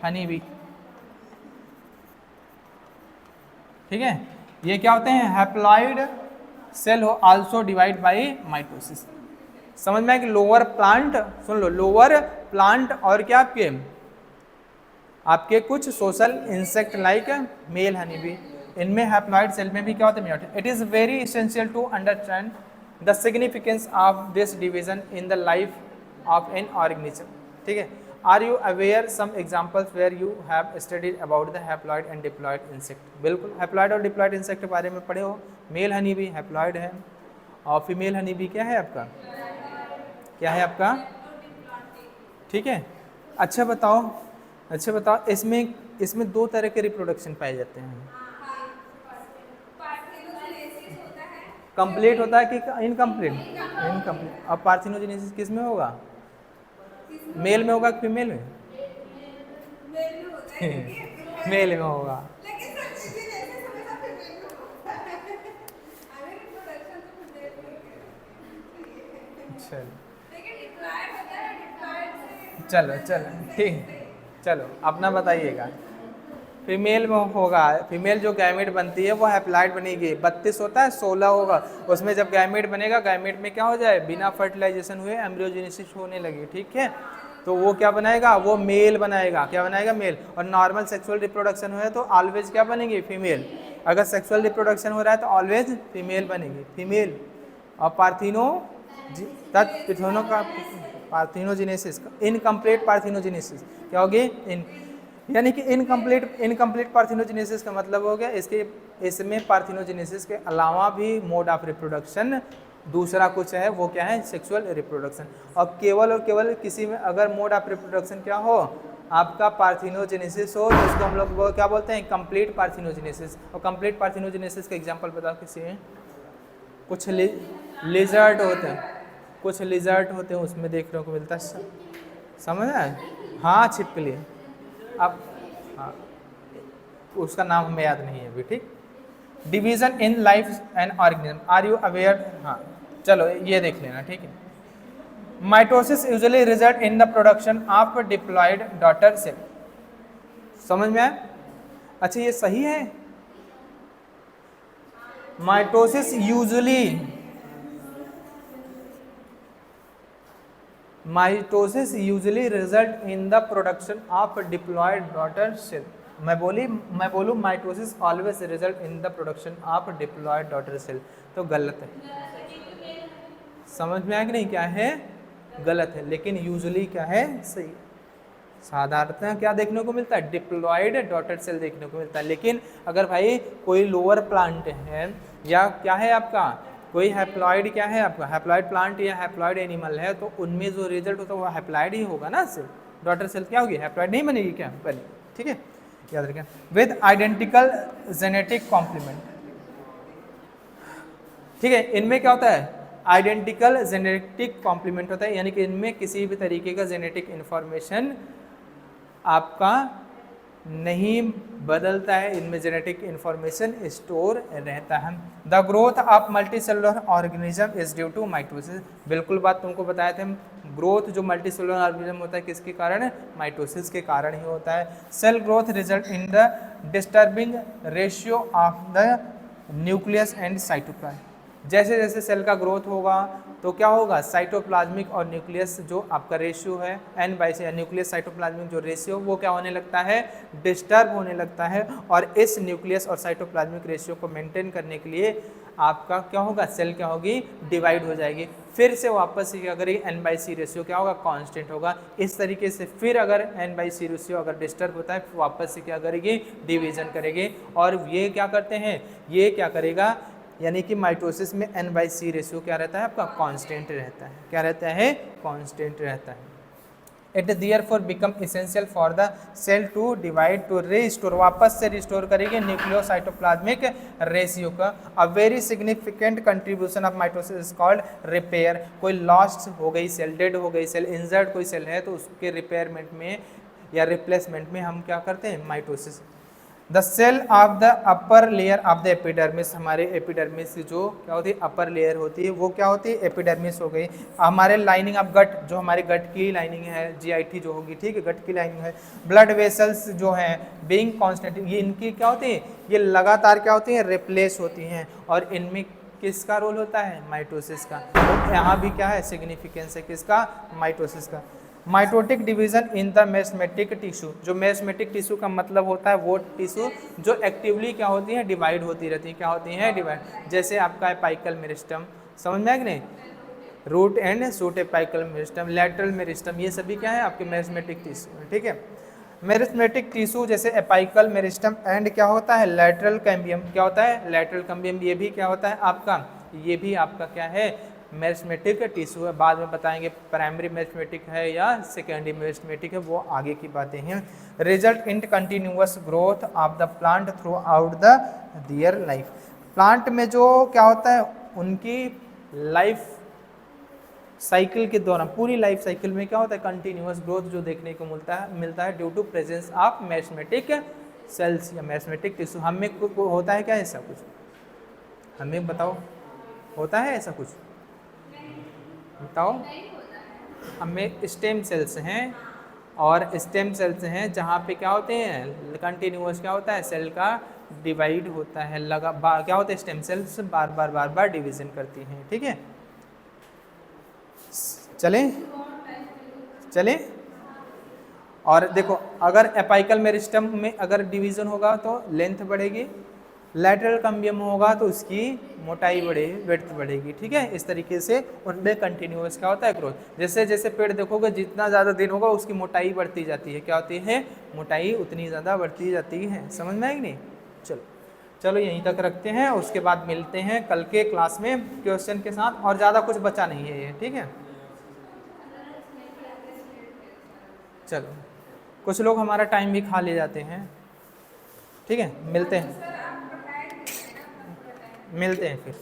हनी बी, ठीक है। ये क्या होते हैं, हैप्लॉयड सेल हो आल्सो डिवाइड बाय माइटोसिस। समझ में आया कि लोअर प्लांट, सुन लो, लोअर प्लांट और क्या आपके कुछ social insect like male honey bee, इनमें हैप्लॉइड सेल में भी क्या होता है मेयोटिन। It is very essential to understand the significance of this division in the life of an organism. ठीक है, are you aware some examples where you have studied about the haploid and diploid insect. बिल्कुल, haploid और diploid insect के बारे में पढ़े हो। Mail Honey भी हैप्लॉइड है और फीमेल हनी भी क्या है आपका, क्या है आपका, ठीक है। अच्छा बताओ इसमें दो तरह के रिप्रोडक्शन पाए जाते हैं, कंप्लीट होता है कि इनकम्प्लीट। इनकम्प्लीट। अब पार्थिनोजेनेसिस किस में होगा, मेल में होगा कि फीमेल में? मेल में होगा। चलो ठीक, चलो अपना बताइएगा। फीमेल में होगा, फीमेल जो गैमेट बनती है वो हैप्लॉइड बनेगी। 32 होता है, 16 होगा, उसमें जब गैमेट बनेगा, गैमेट में क्या हो जाए, बिना फर्टिलाइजेशन हुए एम्ब्रियोजेनेसिस होने लगी। ठीक है, तो वो क्या बनाएगा, वो मेल बनाएगा। क्या बनाएगा, मेल। और नॉर्मल सेक्सुअल रिप्रोडक्शन हुआ है तो ऑलवेज क्या बनेगी, फीमेल। अगर सेक्सुअल रिप्रोडक्शन हो रहा है तो ऑलवेज फीमेल बनेगी, फीमेल। और पार्थिनोजेनेसिस, इनकम्प्लीट पार्थिनोजेनेसिस क्या होगी, यानी कि इनकम्प्लीट पार्थिनोजेनेसिस का मतलब हो गया इसमें पार्थिनोजेनेसिस के अलावा भी मोड ऑफ रिप्रोडक्शन दूसरा कुछ है, वो क्या है, सेक्सुअल रिप्रोडक्शन। और केवल किसी में अगर मोड ऑफ रिप्रोडक्शन क्या हो, आपका पार्थिनोजेनेसिस हो, तो उसको हम लोग वो क्या बोलते हैं, कंप्लीट पार्थिनोजेनेसिस। और कंप्लीट पार्थिनोजेनेसिस का एग्जांपल बताओ किसी है। कुछ लिजर्ट होते हैं, उसमें देखने को मिलता है, समझ आए, हाँ छिपकली। अब हाँ, उसका नाम हमें याद नहीं है अभी। ठीक, division in life and organism, are you aware. हाँ चलो ये देख लेना। ठीक है, mitosis usually result in the production of diploid daughter cell. समझ में आया? अच्छा ये सही है, mitosis usually result in the production of diploid daughter cell. मैं बोलूँ mitosis always result in the production of diploid daughter cell, तो गलत है। समझ में आया कि नहीं, क्या है, गलत है। लेकिन यूजुअली क्या है, सही। साधारणतः क्या देखने को मिलता है, डिप्लॉयड डॉटर सेल देखने को मिलता है। लेकिन अगर भाई कोई लोअर प्लांट है या क्या है आपका, कोई हैप्लॉइड, क्या है आपका हैप्लॉइड प्लांट या हैप्लॉइड एनिमल है, तो उनमें जो रिजल्ट होता है वो हैप्लॉइड ही होगा ना। सेल डॉटर सेल क्या होगी, हैप्लॉइड नहीं बनेगी क्या पहले। ठीक है, याद रखें। With identical genetic complement. ठीक है, इनमें क्या होता है, आइडेंटिकल जेनेटिक कॉम्प्लीमेंट होता है, यानी कि इनमें किसी भी तरीके का जेनेटिक इंफॉर्मेशन आपका नहीं बदलता है, इनमें जेनेटिक इंफॉर्मेशन स्टोर रहता है। The growth of multicellular organism is due to mitosis. बिल्कुल बात तुमको बताए थे, ग्रोथ जो मल्टीसेलुलर ऑर्गेनिज्म होता है किसके कारण, माइटोसिस के कारण ही होता है। Cell growth result in the disturbing ratio of the nucleus and cytoplasm. जैसे जैसे सेल का ग्रोथ होगा तो क्या होगा, साइटोप्लाज्मिक और न्यूक्लियस जो आपका रेशियो है n/c, न्यूक्लियस साइटोप्लाज्मिक जो रेशियो, वो क्या होने लगता है, डिस्टर्ब होने लगता है। और इस न्यूक्लियस और साइटोप्लाज्मिक रेशियो को मेंटेन करने के लिए आपका क्या होगा, सेल क्या होगी, डिवाइड हो जाएगी। फिर से वापस से क्या करेगी, n/c रेशियो क्या होगा, कांस्टेंट होगा। इस तरीके से फिर अगर n/c रेशियो अगर डिस्टर्ब होता है, वापस से क्या करेगी, डिवीजन करेगी। और ये क्या करते हैं, ये क्या करेगा, यानी कि माइटोसिस में n/c रेशियो क्या रहता है आपका, कांस्टेंट रहता है। क्या रहता है, कांस्टेंट रहता है। It therefore become essential for the cell to divide to restore, वापस से रिस्टोर करेंगे न्यूक्लियोसाइटोप्लाज्मिक रेशियो का। A very significant contribution of mitosis is called repair. कोई लॉस्ट हो गई सेल, डेड हो गई सेल, इंजर्ड कोई सेल है, तो उसके रिपेयरमेंट में या रिप्लेसमेंट में हम क्या करते हैं, mitosis. The cell of the upper layer of the epidermis, हमारे एपिडर्मिस की जो क्या होती है, अपर लेयर होती है, वो क्या होती है, एपिडर्मिस हो गई। हमारे लाइनिंग ऑफ गट, जो हमारे गट की लाइनिंग है, GIT जो होगी, ठीक है, गट की लाइनिंग है। ब्लड वेसल्स जो हैं, बीइंग कांस्टेंट, ये इनकी क्या होती है, ये लगातार क्या होती है, रिप्लेस होती हैं। और इनमें किसका रोल होता है, माइटोसिस का। तो यहाँ भी क्या है, सिग्निफिकेंस है किसका, माइटोसिस का। Mitotic division in the meristematic tissue, जो मेसमेटिक टिश्यू का मतलब होता है वो टिश्यू जो एक्टिवली क्या होती है, डिवाइड होती रहती है। क्या होती है, डिवाइड। जैसे आपका एपाइकल मेरिस्टम, समझ में आया कि नहीं, root and shoot apical meristem, lateral meristem, ये सभी क्या है आपके मेरिस्मेटिक टिश्यू, ठीक है। मेरिस्मेटिक टिश्यू जैसे एपाइकल मेरिस्टम एंड क्या होता है, लैटरल कैम्बियम, क्या होता है, लैटरल कैम्बियम, ये भी क्या होता है आपका, ये भी आपका क्या है, मेरिस्मेटिक टिश्यू है। बाद में बताएंगे प्राइमरी मेरिस्मेटिक है या सेकेंडरी मेरिस्मेटिक है, वो आगे की बातें हैं। Result in continuous growth of the plant throughout the their life, plant में जो क्या होता है उनकी लाइफ साइकिल के दौरान, पूरी लाइफ साइकिल में क्या होता है, कंटिन्यूअस ग्रोथ जो देखने को मिलता है due to presence of meristematic cells या मेरिस्मेटिक टिश्यू। हमें होता है क्या ऐसा कुछ, हमें बताओ, होता है ऐसा कुछ बताओ। हमें स्टेम सेल्स हैं, और स्टेम सेल्स हैं जहाँ पे क्या होते हैं, कंटिन्यूअस क्या होता है, सेल का डिवाइड होता है, क्या होता है, स्टेम सेल्स बार बार डिवीजन करती हैं, ठीक है। चले और देखो, अगर एपाइकल मेरिस्टम में अगर डिवीजन होगा तो लेंथ बढ़ेगी, लैटरल कैम्बियम होगा तो उसकी मोटाई बढ़ेगी, विड्थ बढ़ेगी, ठीक है। इस तरीके से उनमें कंटिन्यूअस क्या होता है, ग्रोथ। जैसे जैसे पेड़ देखोगे जितना ज़्यादा दिन होगा उसकी मोटाई बढ़ती जाती है, क्या होती है, मोटाई उतनी ज़्यादा बढ़ती जाती है। समझ में आएगी नहीं, चलो चलो यहीं तक रखते हैं, उसके बाद मिलते हैं कल के क्लास में क्वेश्चन के साथ, और ज़्यादा कुछ बचा नहीं है ये, ठीक है। चलो, कुछ लोग हमारा टाइम भी खा ले जाते हैं, ठीक है। मिलते हैं फिर।